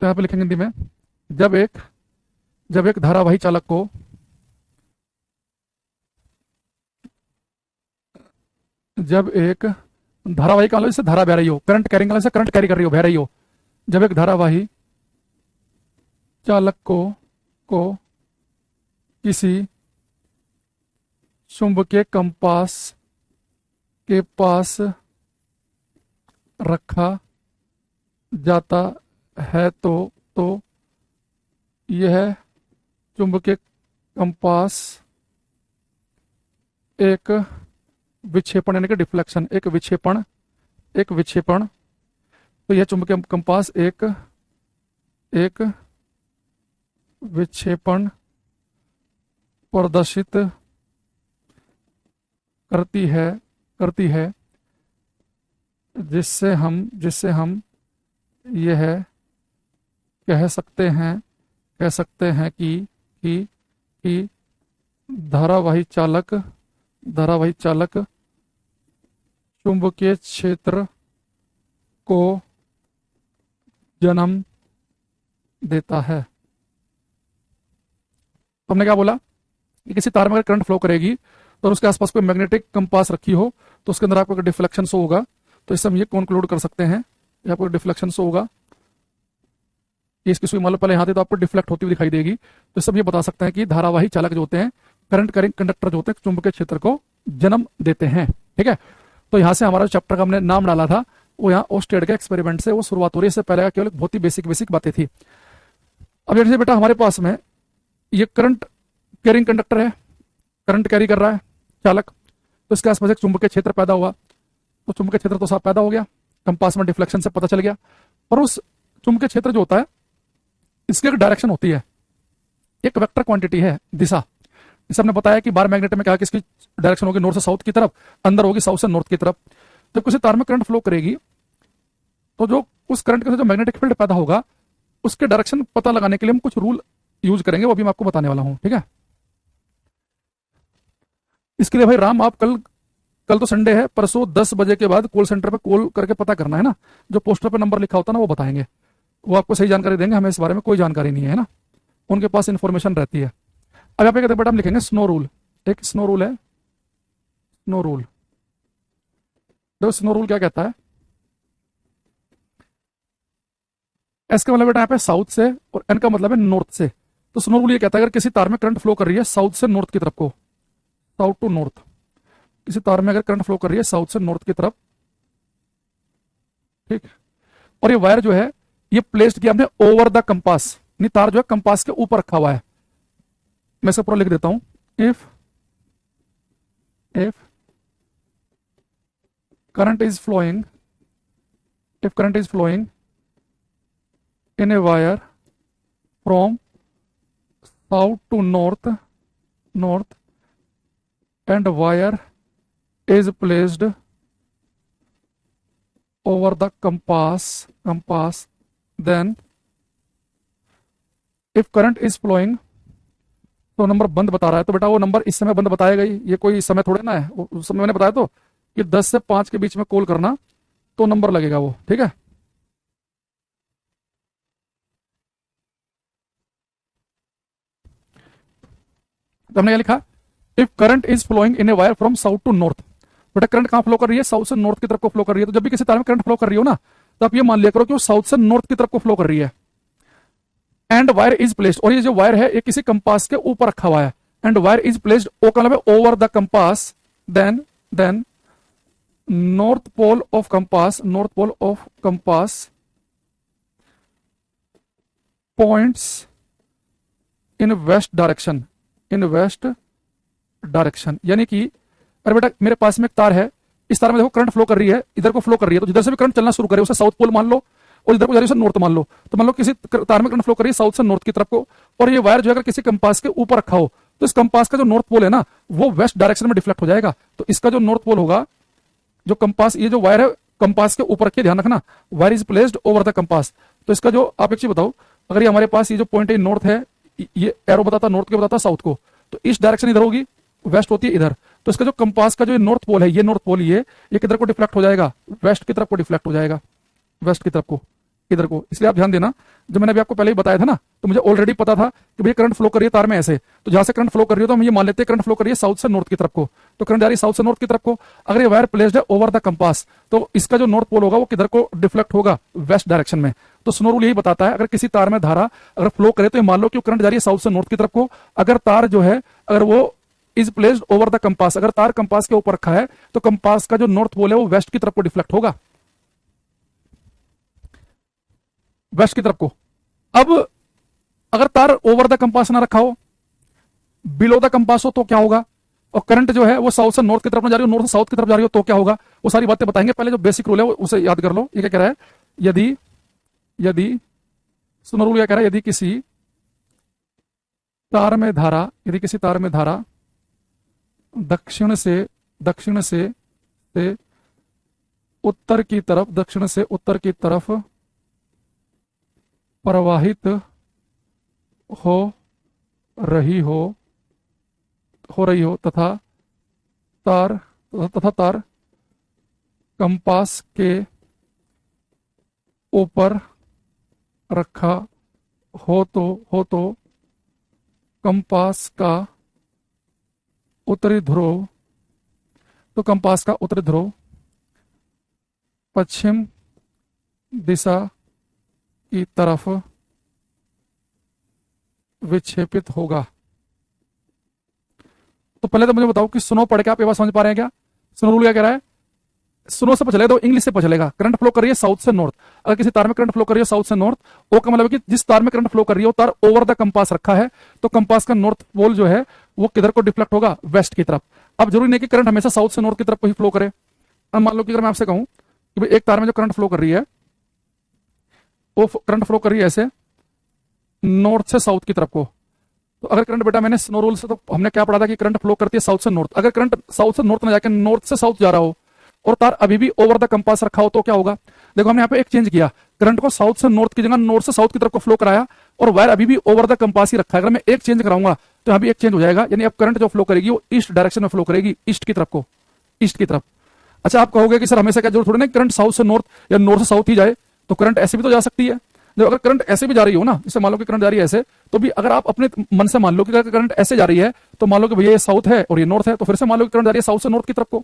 तो यहां पे लिखेंगे हिंदी में, जब एक धारावाही चालक को जब एक धारावाही का से धारा बह रही हो, करंट कैरिंग से करंट कैरी कर रही हो, बह रही हो। जब एक धारावाही चालक को किसी चुंबकीय कंपास के पास रखा जाता है, तो यह चुंबकीय कंपास एक विक्षेपण यानी कि डिफ्लेक्शन, एक विक्षेपण, तो यह चुंबकीय कंपास एक विक्षेपण प्रदर्शित करती है, जिससे हम यह कह सकते हैं कि धारावाही चालक चुंबकीय क्षेत्र को जन्म देता है। तो हमने क्या बोला कि किसी तार में अगर करंट फ्लो करेगी, तो उसके आसपास कोई मैग्नेटिक कंपास रखी हो, तो उसके अंदर आपको अगर डिफ्लेक्शन शो होगा, तो इससे हम ये कंक्लूड कर सकते हैं, आपको डिफ्लेक्शन शो होगा, इसकी सुई मान लो पहले यहाँ थी तो आपको डिफ्लेक्ट होती हुई दिखाई देगी। तो सब ये बता सकते हैं कि धारावाही चालक जो होते हैं, करंट कैरिंग कंडक्टर जो होते हैं, चुंबकीय क्षेत्र को जन्म देते हैं। ठीक है, तो यहाँ से हमारा चैप्टर का हमने नाम डाला था, वो यहाँ ओस्टेड के एक्सपेरिमेंट से वो शुरुआत हो रही है। इससे पहले केवल बहुत ही बेसिक बातें थी। अब जैसे बेटा हमारे पास में ये करंट कैरिंग कंडक्टर है, करंट कैरी कर रहा है, चालक, तो इसके आसपास एक चुंबकीय क्षेत्र पैदा हुआ, तो चुंबकीय क्षेत्र तो साफ पैदा हो गया, कंपास में डिफ्लेक्शन से पता चल गया। और उस चुंबकीय क्षेत्र जो होता है इसकी एक डायरेक्शन होती है, एक वेक्टर क्वांटिटी है दिशा। जैसे हमने बताया कि बार मैग्नेट में कहा कि इसकी डायरेक्शन होगी नॉर्थ से साउथ की तरफ, अंदर होगी साउथ से नॉर्थ की तरफ। जब किसी तार में करंट फ्लो करेगी तो जो उस करंट के साथ जो मैग्नेटिक फील्ड पैदा होगा उसके डायरेक्शन पता लगाने के लिए हम कुछ रूल यूज करेंगे, वो भी मैं आपको बताने वाला हूं, ठीक है। इसके लिए भाई राम, आप कल कल तो संडे है, परसों 10 बजे के बाद कॉल सेंटर पे कॉल करके पता करना है ना, जो पोस्टर पे नंबर लिखा होता है ना वो बताएंगे, वो आपको सही जानकारी देंगे। हमें इस बारे में कोई जानकारी नहीं है ना, उनके पास इंफॉर्मेशन रहती है। अब यहाँ पे बेटा हम लिखेंगे स्नो रूल, एक स्नो रूल है, स्नो रूल। देखो स्नो रूल क्या कहता है, एस का मतलब बेटा यहाँ पे साउथ से और एन का मतलब है नॉर्थ से। तो स्नो रूल ये कहता है अगर किसी तार में करंट फ्लो कर रही है साउथ से नॉर्थ की तरफ को, साउथ टू नॉर्थ, किसी तार में अगर करंट फ्लो कर रही है साउथ से नॉर्थ की तरफ, ठीक, और ये वायर जो है ये प्लेस्ड किया हमने ओवर द कंपास, यानी तार जो है कंपास के ऊपर रखा हुआ है। मैं इसे पूरा लिख देता हूं, if current is flowing, if current is flowing in a wire from south to north and wire is placed over the compass, then if current is flowing, तो नंबर बंद बता रहा है, तो बेटा वो नंबर इस समय बंद बताएगा ही, ये कोई समय थोड़े ना है, उस समय मैंने बताया तो कि 10 से 5 के बीच में कॉल करना तो नंबर लगेगा वो, ठीक है। तो हमने क्या लिखा, if current is flowing in a wire from south to north, बेटा करंट कहां फ्लो कर रही है, साउथ से नॉर्थ की तरफ को फ्लो कर रही है। तो जब भी किसी तार में करंट फ्लो कर रही हो ना, तो आप ये मान लिया करो कि वो साउथ से नॉर्थ की तरफ को फ्लो कर रही है। एंड वायर इज प्लेस्ड, और ये जो वायर है ये किसी कंपास के ऊपर रखा हुआ है, and wire is placed, O का मतलब over the compass, then north pole of compass, north pole of compass points in west direction, in west direction. यानी कि अरे बेटा मेरे पास में एक तार है, इस तार में देखो करंट फ्लो कर रही है, इधर को फ्लो कर रही है, तो जिधर से भी करंट चलना शुरू करे उसे साउथ पोल मान लो, और इधर को जा रही है नॉर्थ मान लो। तो मान लो किसी तार में करंट फ्लो कर रही है साउथ से नॉर्थ की तरफ को, और ये वायर जो है अगर किसी कंपास के ऊपर रखा हो तो इस कंपास का जो नॉर्थ पोल है ना वो वेस्ट डायरेक्शन में डिफ्लेक्ट हो जाएगा। तो इसका जो नॉर्थ पोल होगा, जो कंपास, ये जो वायर है कंपास के ऊपर रखिए, ध्यान रखना, wire is placed over the compass. तो इसका जो आप एक चीज बताओ, अगर ये हमारे पास ये जो पॉइंट है नॉर्थ है, ये एरो बताता नॉर्थ के बताता साउथ को, तो इस डायरेक्शन इधर होगी, वेस्ट होती है इधर, तो इसका जो कंपास का जो नॉर्थ पोल है, ये नॉर्थ पोल ये किधर को डिफ्लेक्ट हो जाएगा, वेस्ट की तरफ को डिफ्लेक्ट हो जाएगा, वेस्ट की तरफ को, इधर को। इसलिए आप ध्यान देना, जो मैंने अभी आपको पहले ही बताया था ना, तो मुझे ऑलरेडी पता था कि भैया करंट फ्लो कर रही है तार में ऐसे, तो जहां से करंट फ्लो कर रही है तो हम ये मान लेते हैं करंट फ्लो कर रही है साउथ से नॉर्थ की तरफ को, तो करंट जा रही है साउथ से नॉर्थ की तरफ को। अगर ये वायर प्लेस्ड है ओवर द कंपास, तो इसका जो नॉर्थ पोल होगा वो किधर को डिफ्लेक्ट होगा, वेस्ट डायरेक्शन में। तो स्नो रूल यही बताता है, अगर किसी तार में धारा अगर फ्लो करे तो ये मान लो कि करंट जा रही है साउथ से नॉर्थ की तरफ को। अगर तार जो है अगर वो is placed over the compass, अगर तार कंपास के ऊपर रखा है तो कंपास का जो नॉर्थ पोल है वो वेस्ट की तरफ को डिफ्लेक्ट होगा, वेस्ट की तरफ को। अब अगर तार ओवर द कंपास ना रखा हो, बिलो द कंपास हो, तो क्या होगा, और करंट जो है वो साउथ से नॉर्थ की तरफ ना जा रही हो, नॉर्थ से साउथ की तरफ जा रही हो, तो क्या होगा, वो सारी बातें बताएंगे। पहले जो बेसिक रूल है उसे याद कर लो। ये क्या कह रहा है, यदि सुनो रूल क्या कह रहा है, यदि किसी तार में धारा, दक्षिण से उत्तर की तरफ, दक्षिण से उत्तर की तरफ प्रवाहित हो रही हो तथा तार कंपास के ऊपर रखा हो तो कंपास का उत्तरी ध्रुव, पश्चिम दिशा की तरफ विक्षेपित होगा। तो पहले तो मुझे बताओ कि सुनो पढ़ के आप ये बात समझ पा रहे हैं क्या? सुनो रूल क्या कह रहा है, सुनो से पचलेगा तो इंग्लिश से पचलेगा। करंट फ्लो कर रही है साउथ से नॉर्थ, अगर किसी तार में करंट फ्लो कर रही है साउथ से नॉर्थ, ओ का मतलब है कि जिस तार में करंट फ्लो कर रही है वो तार ओवर द कंपास रखा है, तो कंपास का नॉर्थ पोल जो है वो किधर को डिफ्लेक्ट होगा, वेस्ट की तरफ। अब जरूरी नहीं कि करंट हमेशा साउथ से नॉर्थ की तरफ ही फ्लो करे। अब मान लो कि अगर मैं आपसे कहूं कि भाई एक तार में जो करंट फ्लो कर रही है वो करंट फ्लो कर रही है ऐसे नॉर्थ से साउथ की तरफ को, तो अगर करंट बेटा मैंने स्नो रूल से, तो हमने क्या पढ़ा था कि करंट फ्लो करती है साउथ से नॉर्थ। अगर करंट साउथ से नॉर्थ ना जाकर नॉर्थ से साउथ जा रहा हो और तार अभी भी ओवर द कंपास रखा हो तो क्या होगा? देखो हमने यहाँ पे एक चेंज किया, करंट को साउथ से नॉर्थ की जगह नॉर्थ से साउथ की तरफ को फ्लो कराया और वायर अभी भी ओवर द कंपास ही रखा है। अगर मैं एक चेंज कराऊंगा तो यहाँ भी एक चेंज हो जाएगा, यानी अब करंट जो फ्लो करेगी वो ईस्ट डायरेक्शन में फ्लो करेगी, ईस्ट की तरफ को, ईस्ट की तरफ। अच्छा आप कहोगे कि सर हमेशा क्या जरूरत थोड़ी ना करंट साउथ से नॉर्थ या नॉर्थ से साउथ ही जाए, तो करंट ऐसे भी तो जा सकती है। जब अगर करंट ऐसे भी जा रही हो ना, जैसे मान लो कि करंट जा रही है ऐसे, तो भी अगर आप अपने मन से मान लो कि अगर करंट ऐसे जा रही है तो मान लो कि भैया ये साउथ है और ये नॉर्थ है, तो फिर से मान लो कि करंट जा रही है साउथ से नॉर्थ की तरफ को।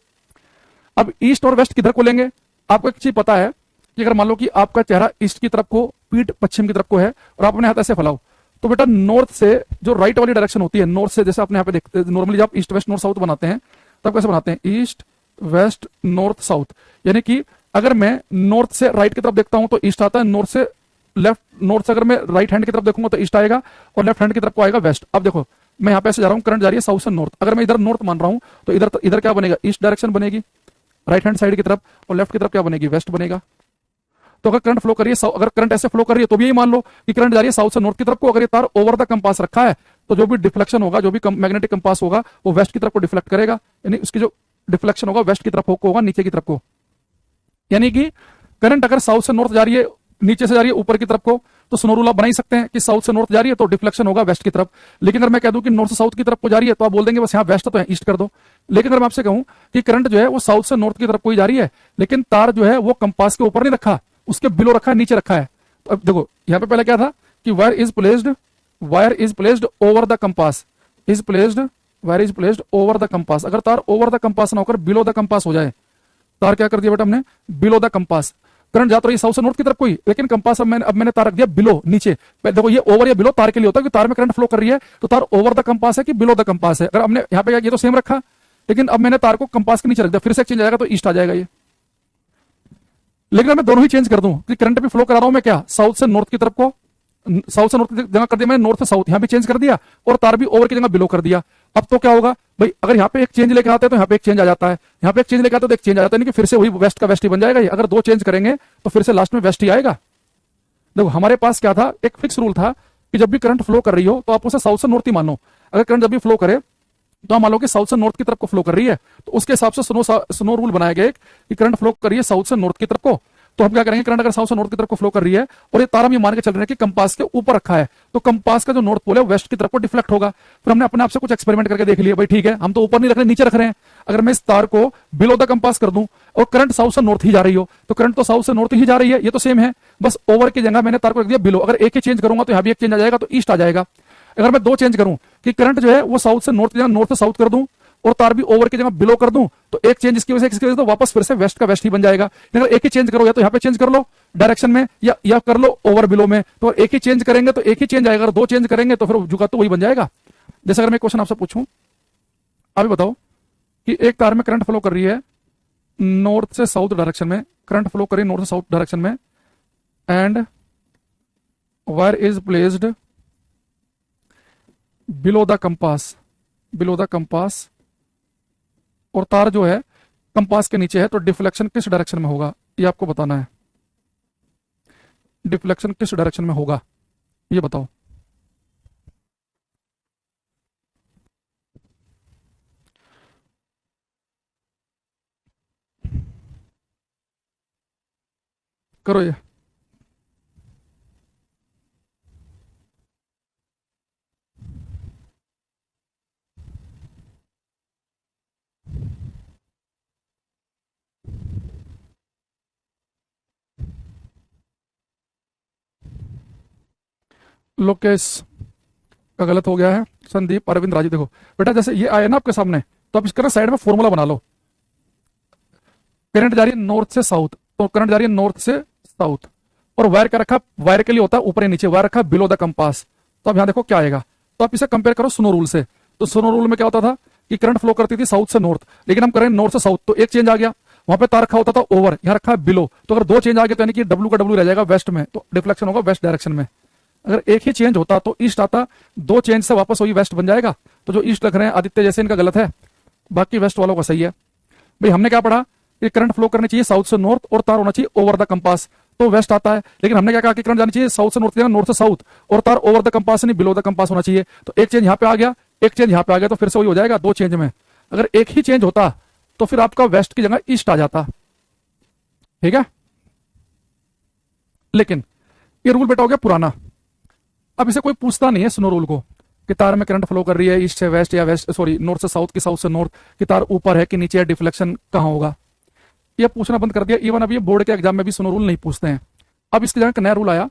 अब ईस्ट और वेस्ट किधर को लेंगे? आपको एक चीज पता है कि अगर मान लो कि आपका चेहरा ईस्ट की तरफ को, पीठ पश्चिम की तरफ को है और आप अपने हाथ ऐसे फैलाओ, तो बेटा नॉर्थ से जो राइट वाली डायरेक्शन होती है, नॉर्थ से, जैसे आपने यहाँ पे देखते नॉर्मली जब ईस्ट वेस्ट नॉर्थ साउथ बनाते हैं तब कैसे बनाते हैं? East west north south. यानी कि अगर मैं नॉर्थ से राइट की तरफ देखता हूं तो ईस्ट आता है, नॉर्थ से लेफ्ट, नॉर्थ से अगर मैं राइट हैंड की तरफ देखूंगा तो ईस्ट आएगा और लेफ्ट हैंड की तरफ को आएगा वेस्ट। अब देखो मैं यहाँ पे ऐसे जा रहा हूँ, करंट जा रही है साउथ से नॉर्थ, अगर मैं इधर नॉर्थ मान रहा हूं तो इधर क्या बनेगा? ईस्ट डायरेक्शन बनेगी राइट हैंड साइड की तरफ, और लेफ्ट की तरफ क्या बनेगी? वेस्ट बनेगा। तो अगर करंट फ्लो कर रही है, अगर करंट ऐसे फ्लो कर रही है तो भी यही मान लो कि करंट जा रही है साउथ से नॉर्थ की तरफ को। अगर ये तार ओवर द कंपास रखा है तो जो भी डिफ्लेक्शन होगा, जो भी मैग्नेटिक कंपास होगा वो वेस्ट की तरफ को डिफ्लेक्ट करेगा, यानी उसकी जो डिफ्लेक्शन होगा वेस्ट की तरफ को होगा, नीचे की तरफ को। यानी कि करंट अगर साउथ से नॉर्थ जा रही है, नीचे से जा रही है ऊपर की तरफ को, तो स्नो रूल आप बना ही सकते हैं कि साउथ से नॉर्थ जा रही है तो डिफ्लेक्शन होगा वेस्ट की तरफ। लेकिन अगर मैं कह दूं कि नॉर्थ से साउथ की तरफ को जा रही है तो आप बोल देंगे बस यहाँ वेस्ट तो है, ईस्ट कर दो। लेकिन अगर मैं आपसे कहूं कि करंट जो है वो साउथ से नॉर्थ की तरफ को ही जा रही है, लेकिन तार जो है वो कंपास के ऊपर नहीं रखा, उसके बिलो रखा है, नीचे रखा है। तो अब देखो यहाँ पे पहले क्या था कि wire is placed over the compass, wire is placed over the compass. अगर तार ओवर द कंपास ना होकर बिलो द कंपास हो जाए, तार क्या कर दिया बेटा हमने? Below the compass. करंट जा तो रही साउथ से नॉर्थ की तरफ कोई, लेकिन कंपास अब मैंने तार रख दिया बिलो, नीचे। देखो ये ओवर या बिलो तार के लिए होता है कि तार में करंट फ्लो कर रही है तो तार ओवर द कंपास है कि बिलो द कंपास है। अगर हमने यहाँ पे ये तो सेम रखा, लेकिन अब मैंने तार को कंपास के नीचे रख दिया, फिर से चेंज आएगा तो ईस्ट आ जाएगा ये। लेकिन अगर मैं दोनों ही चेंज कर दूं कि करंट भी फ्लो करा रहा हूं मैं क्या साउथ से नॉर्थ की तरफ को, साउथ से नॉर्थ की जगह कर दिया मैंने, नॉर्थ से साउथ यहां भी चेंज कर दिया और तार भी ओवर की जगह बिलो कर दिया। अब तो क्या होगा भाई, अगर यहाँ पे एक चेंज लेकर आते हैं तो यहाँ पे एक चेंज आ जाता है, यहाँ पे एक चेंज लेकर आते हैं तो एक चेंज आ जाता है, नहीं कि फिर से वही वेस्ट का वेस्ट ही बन जाएगा ये। अगर दो चेंज करेंगे तो फिर से लास्ट में वेस्ट ही आएगा। देखो हमारे पास क्या था, एक फिक्स रूल था कि जब भी करंट फ्लो कर रही हो तो आप उसे साउथ से नॉर्थ ही मानो। अगर करंट जब भी फ्लो करे तो हम मान लो कि साउथ से नॉर्थ की तरफ को फ्लो कर रही है, तो उसके हिसाब से स्नो रूल बनाया गया कि करंट फ्लो कर रही है साउथ से नॉर्थ की तरफ को। तो हम क्या करेंगे, करंट अगर साउथ से नॉर्थ की तरफ को फ्लो कर रही है और ये तार हम ये मान के चल रहे हैं कि कंपास के ऊपर रखा है, तो कंपास का जो नॉर्थ पोल है वेस्ट की तरफ को डिफ्लेक्ट होगा। फिर हमने अपने आप से कुछ एक्सपेरिमेंट करके देख लिया, भाई ठीक है हम तो ऊपर नहीं रख रहे, नीचे रख रहे हैं। अगर मैं इस तार को बिलो द कंपास कर दूं और करंट साउथ से नॉर्थ ही जा रही हो, तो करंट तो साउथ से नॉर्थ ही जा रही है, ये तो सेम है, बस ओवर की जगह मैंने तार को रख दिया बिलो। अगर एक ही चेंज करूंगा तो यहाँ भी एक चेंज आ जाएगा तो ईस्ट आ जाएगा। अगर मैं दो चेंज करूं कि करंट जो है वो साउथ से नॉर्थ की जगह नॉर्थ से साउथ कर दूं और तार भी ओवर की जगह बिलो कर दूं, तो एक चेंज इसकी वजह से तो वापस फिर से वेस्ट का वेस्ट ही बन जाएगा। अगर एक ही चेंज करो, या तो यहाँ पे चेंज कर लो डायरेक्शन में या कर लो ओवर बिलो में, तो एक ही चेंज करेंगे तो एक ही चेंज आएगा, अगर दो चेंज करेंगे तो फिर जुगा तो वही बन जाएगा। जैसे अगर मैं क्वेश्चन आपसे पूछूं, अभी बताओ कि एक तार में करंट फ्लो कर रही है नॉर्थ से साउथ डायरेक्शन में, करंट फ्लो कर रही है नॉर्थ से साउथ डायरेक्शन में, and wire is placed below the compass, और तार जो है कंपास के नीचे है, तो डिफ्लेक्शन किस डायरेक्शन में होगा ये आपको बताना है। डिफ्लेक्शन किस डायरेक्शन में होगा ये बताओ। करो ये। लोकेश का गलत हो गया है, संदीप अरविंद राजू। देखो बेटा जैसे ये आया ना आपके सामने, तो आप इसका ना साइड में फॉर्मूला बना लो। करंट जा रही है नॉर्थ से साउथ, तो करंट जा रही है नॉर्थ से साउथ, और वायर क्या रखा, वायर के लिए होता है ऊपर या नीचे, वायर रखा बिलो द कंपास। तो अब यहां देखो क्या आएगा, तो आप इसे कंपेयर करो स्नो रूल से। तो स्नो रूल में क्या होता था कि करंट फ्लो करती थी साउथ से नॉर्थ, लेकिन हम करें नॉर्थ से साउथ, तो एक चेंज आ गया, वहां पे तार रखा होता था ओवर, यहाँ रखा है बिलो। तो अगर दो चेंज आ गए तो यानी कि डब्ल्यू का डब्ल्यू रह जाएगा वेस्ट में, तो डिफ्लेक्शन होगा वेस्ट डायरेक्शन में। अगर एक ही चेंज होता तो ईस्ट आता, दो चेंज से वापस वही वेस्ट बन जाएगा। तो जो ईस्ट लग रहे हैं आदित्य जैसे, इनका गलत है, बाकी वेस्ट वालों का सही है। भाई हमने क्या पढ़ा कि करंट फ्लो करनी चाहिए साउथ से नॉर्थ और तार होना चाहिए ओवर द कंपास, तो वेस्ट आता है। लेकिन हमने क्या कहा कि करंट जानी चाहिए साउथ से नॉर्थ, नॉर्थ से साउथ, और तार ओवर द कंपास नहीं बिलो द कंपास होना चाहिए। तो एक चेंज यहाँ पे आ गया, एक चेंज यहाँ पे आ गया, तो फिर से वही हो जाएगा दो चेंज में। अगर एक ही चेंज होता तो फिर आपका वेस्ट की जगह ईस्ट आ जाता, ठीक है। लेकिन ये रूल बेटा हो गया पुराना, अब इसे कोई पूछता नहीं है स्नो रूल को कि तार में करंट फ्लो कर रही है ईस्ट से वेस्ट या वेस्ट सॉरी नॉर्थ से साउथ की साउथ से नॉर्थ, कि तार ऊपर है कि नीचे है, डिफ्लेक्शन कहां होगा, ये पूछना बंद कर दिया। इवन अब ये बोर्ड के एग्जाम में भी स्नो रूल नहीं पूछते हैं। अब इसकी जगह एक नया रूल आया,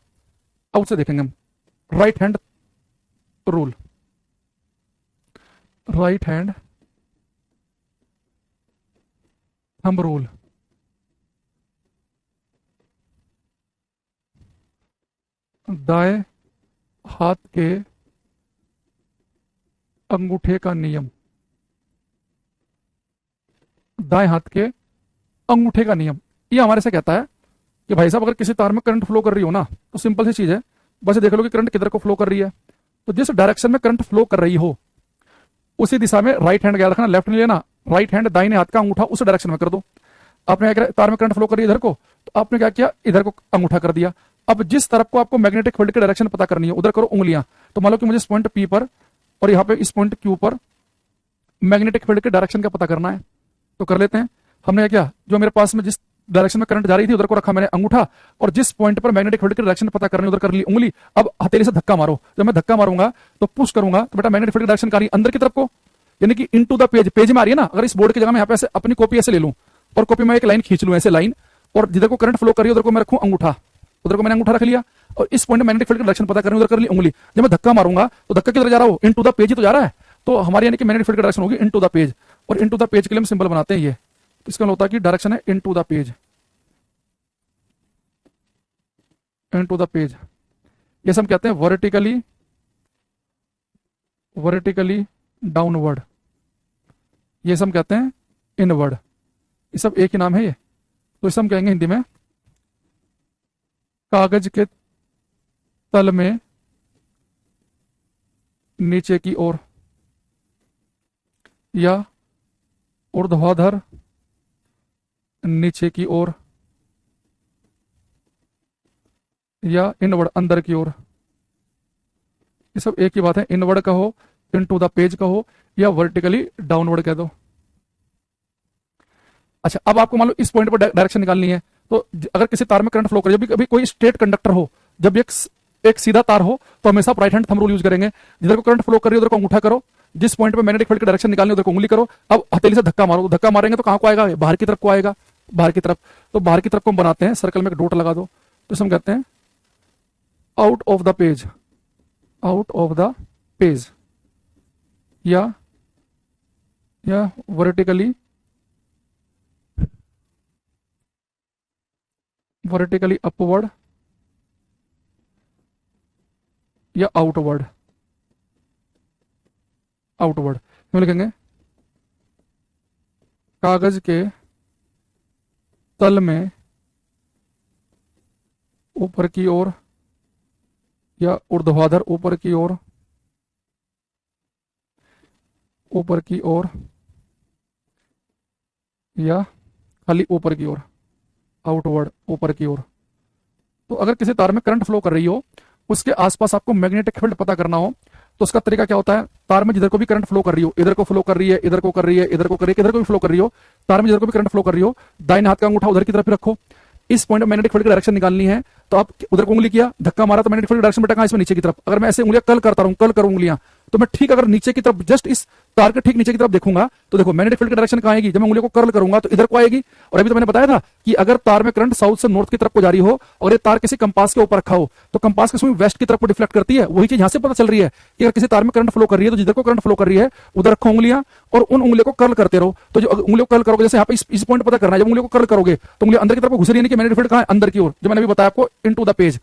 अब उसे देखेंगे हम, right hand rule. Right hand thumb rule. दाएं हाथ के अंगूठे का नियम। दाएं हाथ के अंगूठे का नियम ये हमारे से कहता है कि भाई साहब अगर किसी तार में करंट फ्लो कर रही हो ना, तो सिंपल सी चीज है, बस देख लो कि करंट किधर को फ्लो कर रही है। तो जिस डायरेक्शन में करंट फ्लो कर रही हो उसी दिशा में राइट हैंड याद रखना, लेफ्ट नहीं लेना, राइट हैंड दाहिने हाथ का अंगूठा उस डायरेक्शन में कर दो। आपने क्या, तार में करंट फ्लो कर रही है इधर को, तो आपने क्या किया, इधर को अंगूठा कर दिया। अब जिस तरफ को आपको मैग्नेटिक फील्ड की डायरेक्शन पता करनी है उधर करो उंगलियां। तो मान लो कि मुझे इस पॉइंट पी पर और यहाँ पे इस पॉइंट क्यू पर मैग्नेटिक फील्ड के डायरेक्शन का पता करना है, तो कर लेते हैं। हमने क्या, जो मेरे पास में जिस डायरेक्शन में करंट जा रही थी उधर को रखा मैंने अंगूठा, और जिस पॉइंट पर मैग्नेटिक फील्ड की डायरेक्शन पता करनी उधर कर ली उंगली। अब हथेली से धक्का मारो, जब मैं धक्का मारूंगा तो पुश करूंगा तो बेटा मैग्नेटिक फील्ड की डायरेक्शन कहां, अंदर की तरफ को, यानी कि इनटू द पेज। पेज में आ रही है ना, अगर इस बोर्ड की जगह मैं यहाँ पे ऐसे अपनी कॉपी ऐसे ले लूं और कॉपी में एक लाइन खींच लूं ऐसे लाइन, और जिधर को करंट फ्लो कर रही है उधर को मैं रखूं अंगूठा, उधर को मैंने अंगूठा रख लिया, और इस पॉइंट में मैग्नेटिक फील्ड की डायरेक्शन पता करनी उधर कर ली उंगली। जब मैं धक्का मारूंगा तो धक्का किधर जा रहा हो, इनटू द पेज ही तो जा रहा है। तो हमारी यानी कि मैग्नेटिक फील्ड की डायरेक्शन होगी इनटू द पेज, और इनटू द पेज के लिए हम सिंबल बनाते हैं ये, तो इसका होता है कि डायरेक्शन है into the page, into the page. ये हम कहते हैं वर्टिकली, वर्टिकली डाउनवर्ड, ये हम कहते हैं इनवर्ड। ये सब एक ही नाम है ये, तो इसे हम कहेंगे हिंदी में कागज के तल में नीचे की ओर या ऊर्ध्वाधर नीचे की ओर या इनवर्ड अंदर की ओर, ये सब एक ही बात है। इनवर्ड कहो, इनटू द पेज कहो, या वर्टिकली डाउनवर्ड कह दो। अच्छा, अब आपको मान लो इस पॉइंट पर डायरेक्शन निकालनी है, तो अगर किसी तार में करंट फ्लो करे, जब भी कभी कोई स्ट्रेट कंडक्टर हो, जब एक सीधा तार हो, तो हमेशा आप right hand thumb rule use करेंगे। जिधर को करंट फ्लो कर रही है उधर को अंगूठा करो, जिस पॉइंट पे मैग्नेटिक फील्ड की डायरेक्शन निकालनी है उधर को उंगली करो। अब हथेली से धक्का मारो, धक्का मारेंगे तो कहां को आएगा, बाहर की तरफ को आएगा, बाहर की तरफ। तो बाहर की तरफ को हम बनाते हैं, सर्कल में एक डॉट लगा दो, तो हम कहते हैं out of the page, out of the page, या वर्टिकली, वर्टिकली अपवर्ड, या आउटवर्ड, आउटवर्ड। क्यों लिखेंगे, कागज के तल में ऊपर की ओर या ऊर्ध्वाधर ऊपर की ओर, ऊपर की ओर या खाली ऊपर की ओर, आउटवर्ड ऊपर की ओर। तो अगर किसी तार में करंट फ्लो कर रही हो, उसके आसपास आपको मैग्नेटिक फील्ड पता करना हो, तो उसका तरीका क्या होता है, तार में जिधर को भी करंट फ्लो कर रही हो, इधर को फ्लो कर रही है, इधर को कर रही है, इधर को कर रही है, इधर को भी फ्लो कर रही हो, तार में जिधर को भी करंट फ्लो कर रही हो, दाहिने हाथ का अंगूठा उधर की तरफ रखो। इस पॉइंट में मैग्नेटिक फील्ड की डायरेक्शन निकालनी है, तो आप उधर को उंगली किया, धक्का मारा, तो मैग्नेटिक फील्ड की डायरेक्शन बेटा कहां, इसमें नीचे की तरफ। अगर मैं ऐसे उंगलियां कल करता रहूं, कल करूं उंगलियां, तो मैं ठीक अगर नीचे की तरफ जस्ट इस तार के ठीक नीचे की तरफ देखूंगा, तो देखो मैग्नेटिक फील्ड की डायरेक्शन कहां आएगी, जब मैं उंगलियों को कर्ल करूंगा तो इधर को आएगी। और अभी तो मैंने बताया था कि अगर तार में करंट साउथ से नॉर्थ की तरफ को जारी हो और ये तार किसी कंपास के ऊपर रखा हो, तो कंपास की सुई वेस्ट की तरफ को डिफ्लेक्ट करती है। वही चीज यहां से पता चल रही है कि अगर किसी तार में करंट फ्लो कर रही है, तो जिधर को करंट फ्लो कर रही है उधर रखो उंगलियां और उन उंगलियों को कर्ल करते रहो। तो जो उंगलियों को कर्ल करोगे, जैसे यहाँ पे इस पॉइंट पता करना है, जब उंगलियों को कर्ल करोगे तो उंगली अंदर की तरफ घुस रही है कि मैग्नेटिक फील्ड कहां है, अंदर की ओर, जो मैंने भी बताया आपको इनटू द पेज।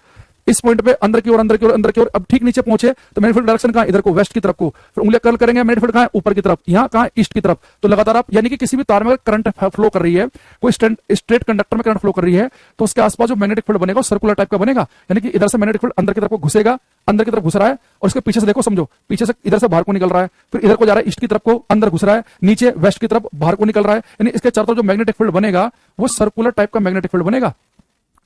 इस पॉइंट पे अंदर की ओर अंदर की ओर अंदर की ओर, अब ठीक नीचे पहुंचे तो मैग्नेटिक फील्ड डायरेक्शन कहां, इधर को वेस्ट की तरफ को, फिर उंगलियां कर्ल करेंगे, मैग्नेटिक फील्ड कहां है, ऊपर की तरफ, यहां कहां, ईस्ट की तरफ। तो लगातार आप, यानी कि किसी भी तार में करंट फ्लो कर रही है, कोई स्ट्रेट कंडक्टर में करंट फ्लो कर रही है, तो उसके आसपास जो मैग्नेटिक फील्ड बनेगा सर्कुलर टाइप का बनेगा, यानी कि इधर से मैग्नेटिक फील्ड अंदर की तरफ को घुसेगा, अंदर की तरफ घुस रहा है, और इसके पीछे से देखो, समझो पीछे से इधर से बाहर को निकल रहा है, फिर इधर को जा रहा है, ईस्ट की तरफ को अंदर घुस रहा है, नीचे वेस्ट की तरफ बाहर को निकल रहा है, यानी इसके चारों तरफ जो मैग्नेटिक फील्ड बनेगा वो सर्कुलर टाइप का मैग्नेटिक फील्ड बनेगा।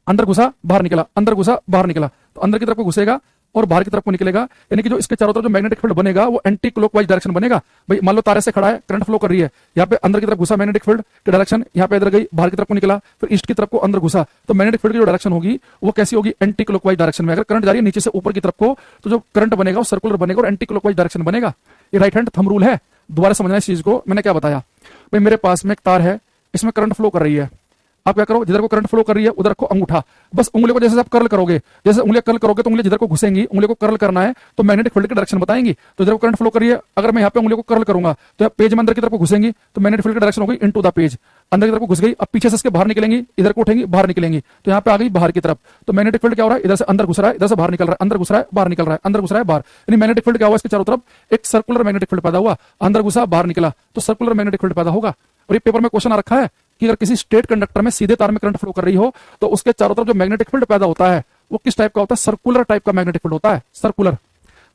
अंदर घुसा बाहर निकला, अंदर घुसा बाहर निकला, तो अंदर की तरफ को घुसेगा और बाहर की तरफ को निकलेगा, यानी कि जो इसके चारों तरफ जो मैग्नेटिक फील्ड बनेगा वो एंटी क्लॉकवाइज डायरेक्शन बनेगा। भाई मान लो तारे से खड़ा है, करंट फ्लो कर रही है, यहाँ पे अंदर की तरफ घुसा मैग्नेटिक फील्ड की डायरेक्शन, यहाँ पे इधर गई, बाहर की तरफ को निकला, फिर ईस्ट की तरफ को अंदर घुसा, तो मैग्नेटिक फील्ड की जो डायरेक्शन होगी वो कैसी होगी, एंटी क्लॉकवाइज डायरेक्शन में। अगर करंट जा रही है नीचे से ऊपर की तरफ को, तो जो करंट बनेगा वो सर्कुलर बनेगा और एंटी क्लॉकवाइज डायरेक्शन बनेगा। ये राइट हैंड थंब रूल है, दोबारा समझना इस चीज को। मैंने क्या बताया, भाई मेरे पास में एक तार है, इसमें करंट फ्लो कर रही है, आप क्या करो, जिधर को करंट फ्लो कर रही है उधर को अंगूठा, बस उंगली को जैसे आप कर्ल करोगे, जैसे उंगलियां कर्ल करोगे तो उंगली जिधर को घुसेंगी, उंगली को कर्ल करना है तो मैग्नेटिक फील्ड की डायरेक्शन बताएंगी। तो जिधर को करंट फ्लो कर रही है, अगर मैं यहाँ पे उंगली को कर्ल करूंगा तो पेज में अंदर की तरफ को घुसेंगी, तो मैग्नेटिक फील्ड की डायरेक्शन होगी इनटू द पेज, अंदर की तरफ को घुस गई, अब पीछे से इसके बाहर निकलेंगी, इधर को उठेंगी बाहर निकलेंगी, तो यहाँ पे आ गई बाहर की तरफ। तो मैग्नेटिक फील्ड क्या हो रहा है, इधर से अंदर घुस रहा है, इधर से बाहर निकल रहा है, अंदर घुस रहा है बाहर निकल रहा है, अंदर घुस रहा है बाहर, यानी मैग्नेटिक फील्ड क्या हुआ, इसके चारों तरफ एक सर्कुलर मैग्नेटिक फील्ड पैदा हुआ, अंदर घुसा बाहर निकला, तो सर्कुलर मैग्नेटिक फील्ड पैदा होगा। और ये पेपर में क्वेश्चन आ रखा है कि अगर किसी स्ट्रेट कंडक्टर में सीधे तार में करंट फ्लो कर रही हो तो उसके चारों तरफ जो मैग्नेटिक फील्ड पैदा होता है वो किस टाइप का होता है, सर्कुलर टाइप का मैग्नेटिक फील्ड होता है। सर्कुलर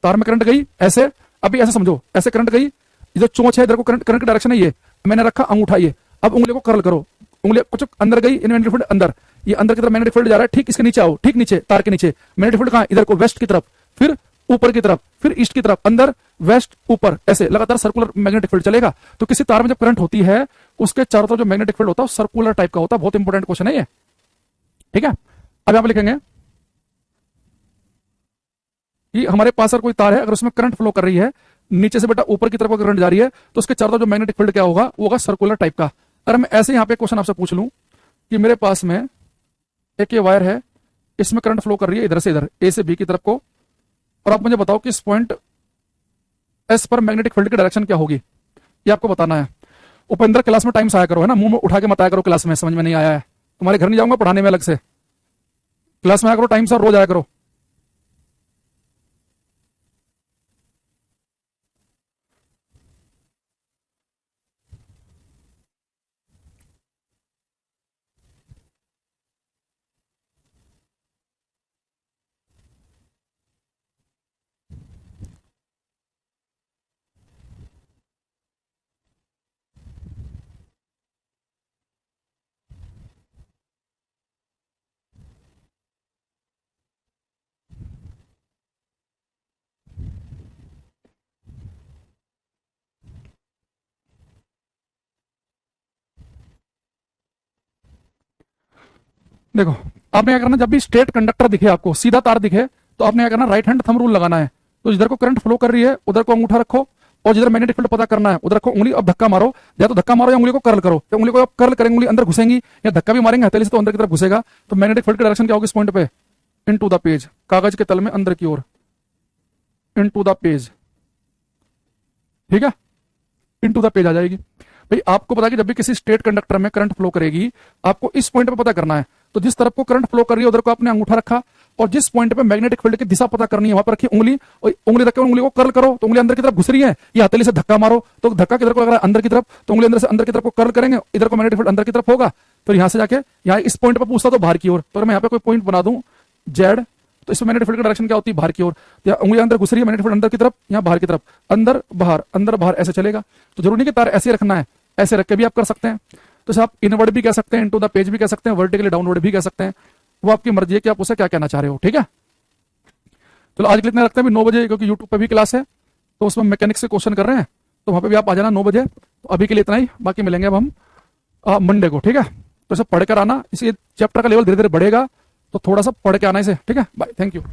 तार में करंट गई ऐसे, अभी ऐसे समझो, ऐसे करंट गई, जो चोंच है इधर को करंट की डायरेक्शन है, ये मैंने रखा अंगूठा, ये अब उंगली को कर्ल करो, उंगली कुछ अंदर गई, मैग्नेटिक फील्ड अंदर, ये अंदर की तरफ मैग्नेटिक फील्ड जा रहा है, ठीक इसके नीचे आओ, ठीक नीचे तार के नीचे मैग्नेटिक फील्ड कहां, इधर को वेस्ट की तरफ, फिर ऊपर की तरफ, फिर ईस्ट की तरफ, अंदर वेस्ट ऊपर, ऐसे लगातार सर्कुलर मैग्नेटिक फील्ड चलेगा। तो किसी तार में जब करंट होती है उसके चारों तरफ जो मैग्नेटिक फील्ड होता है सर्कुलर टाइप का होता है। बहुत इंपॉर्टेंट क्वेश्चन है ये, ठीक है। अब यहां पर लिखेंगे कि हमारे पास अगर कोई तार है, अगर उसमें करंट फ्लो कर रही है, नीचे से बेटा ऊपर की तरफ करंट जा रही है, तो उसके चारों तरफ जो मैग्नेटिक फील्ड क्या होगा, वो होगा सर्कुलर टाइप का। अगर मैं ऐसे यहां पे क्वेश्चन आपसे पूछ लूं कि मेरे पास में एक ये वायर है, इसमें करंट फ्लो कर रही है इधर से इधर, ए से बी की तरफ को, और आप मुझे बताओ कि इस पॉइंट एस पर मैग्नेटिक फील्ड की डायरेक्शन क्या होगी, ये आपको बताना है। उपेंद्र क्लास में टाइम से आया करो, है ना, मुंह में उठा के मत आया करो क्लास में, समझ में नहीं आया है तुम्हारे घर नहीं जाऊंगा पढ़ाने में अलग से, क्लास में आया करो टाइम से, रोज आया करो। देखो आपने क्या करना, जब भी स्ट्रेट कंडक्टर दिखे आपको, सीधा तार दिखे, तो आपने क्या करना, राइट हैंड थंब रूल लगाना है। तो जिधर को करंट फ्लो कर रही है उधर को अंगूठा रखो, और जिधर मैग्नेटिक फील्ड पता करना है उधर रखो उंगली, अब धक्का मारो, या तो धक्का मारो या उंगली को कर्ल करो, या उंगली को आप कर्ल करेंगे उंगली अंदर घुसेंगी, या धक्का भी मारेंगे हथेली से तो अंदर की तरफ घुसेगा, तो मैग्नेटिक फील्ड की डायरेक्शन क्या होगी इस पॉइंट पे, इनटू द पेज, कागज के तल में अंदर की ओर, इनटू द पेज, ठीक है, इनटू द पेज आ जाएगी। भाई आपको पता है कि जब भी किसी स्ट्रेट कंडक्टर में करंट फ्लो करेगी, आपको इस पॉइंट पे पता करना है, तो जिस तरफ को करंट फ्लो कर रही है उधर को आपने अंगूठा रखा, और जिस पॉइंट पे मैग्नेटिक फील्ड की दिशा पता करनी है वहां पर रखी उंगली, और उंगली रख के उंगली को कर्ल करो, तो उंगली अंदर की तरफ घुस रही है, ये हथेली से धक्का मारो, तो धक्का किधर को लग रहा है, अंदर की तरफ, तो उंगली अंदर से अंदर की तरफ को कर्ल करेंगे, इधर को मैग्नेटिक फील्ड अंदर की तरफ होगा, फिर यहां से जाके यहाँ इस पॉइंट पर पूछता तो बाहर की ओर, तो मैं यहाँ पे कोई पॉइंट बना दूं जेड, तो इसमें मैग्नेटिक फील्ड की डायरेक्शन क्या होती है, बाहर की ओर, उंगली अंदर घुस रही है, मैग्नेटिक फील्ड अंदर की तरफ, यहाँ बाहर की तरफ, अंदर बाहर ऐसे चलेगा। तो जरूरी नहीं कि तार ऐसे रखना है, ऐसे रख के भी आप कर सकते हैं, तो आप इनवर्ड भी कह सकते हैं, इनटू द पेज भी कह सकते हैं, वर्टिकली डाउनवर्ड भी कह सकते हैं, वो आपकी मर्जी है कि आप उसे क्या कहना चाह रहे हो, ठीक है। चलो आज के लिए इतना रखते हैं, अभी 9 बजे क्योंकि यूट्यूब पे भी क्लास है, तो उसमें मैकेनिक्स के क्वेश्चन कर रहे हैं, तो वहां पे भी आप आ जाना 9 बजे। तो अभी के लिए इतना ही, बाकी मिलेंगे अब हम मंडे को, ठीक है। तो इसे पढ़ कर आना, इसी चैप्टर का लेवल धीरे धीरे बढ़ेगा, तो थोड़ा सा पढ़ के आना इसे, ठीक है। Bye, thank you.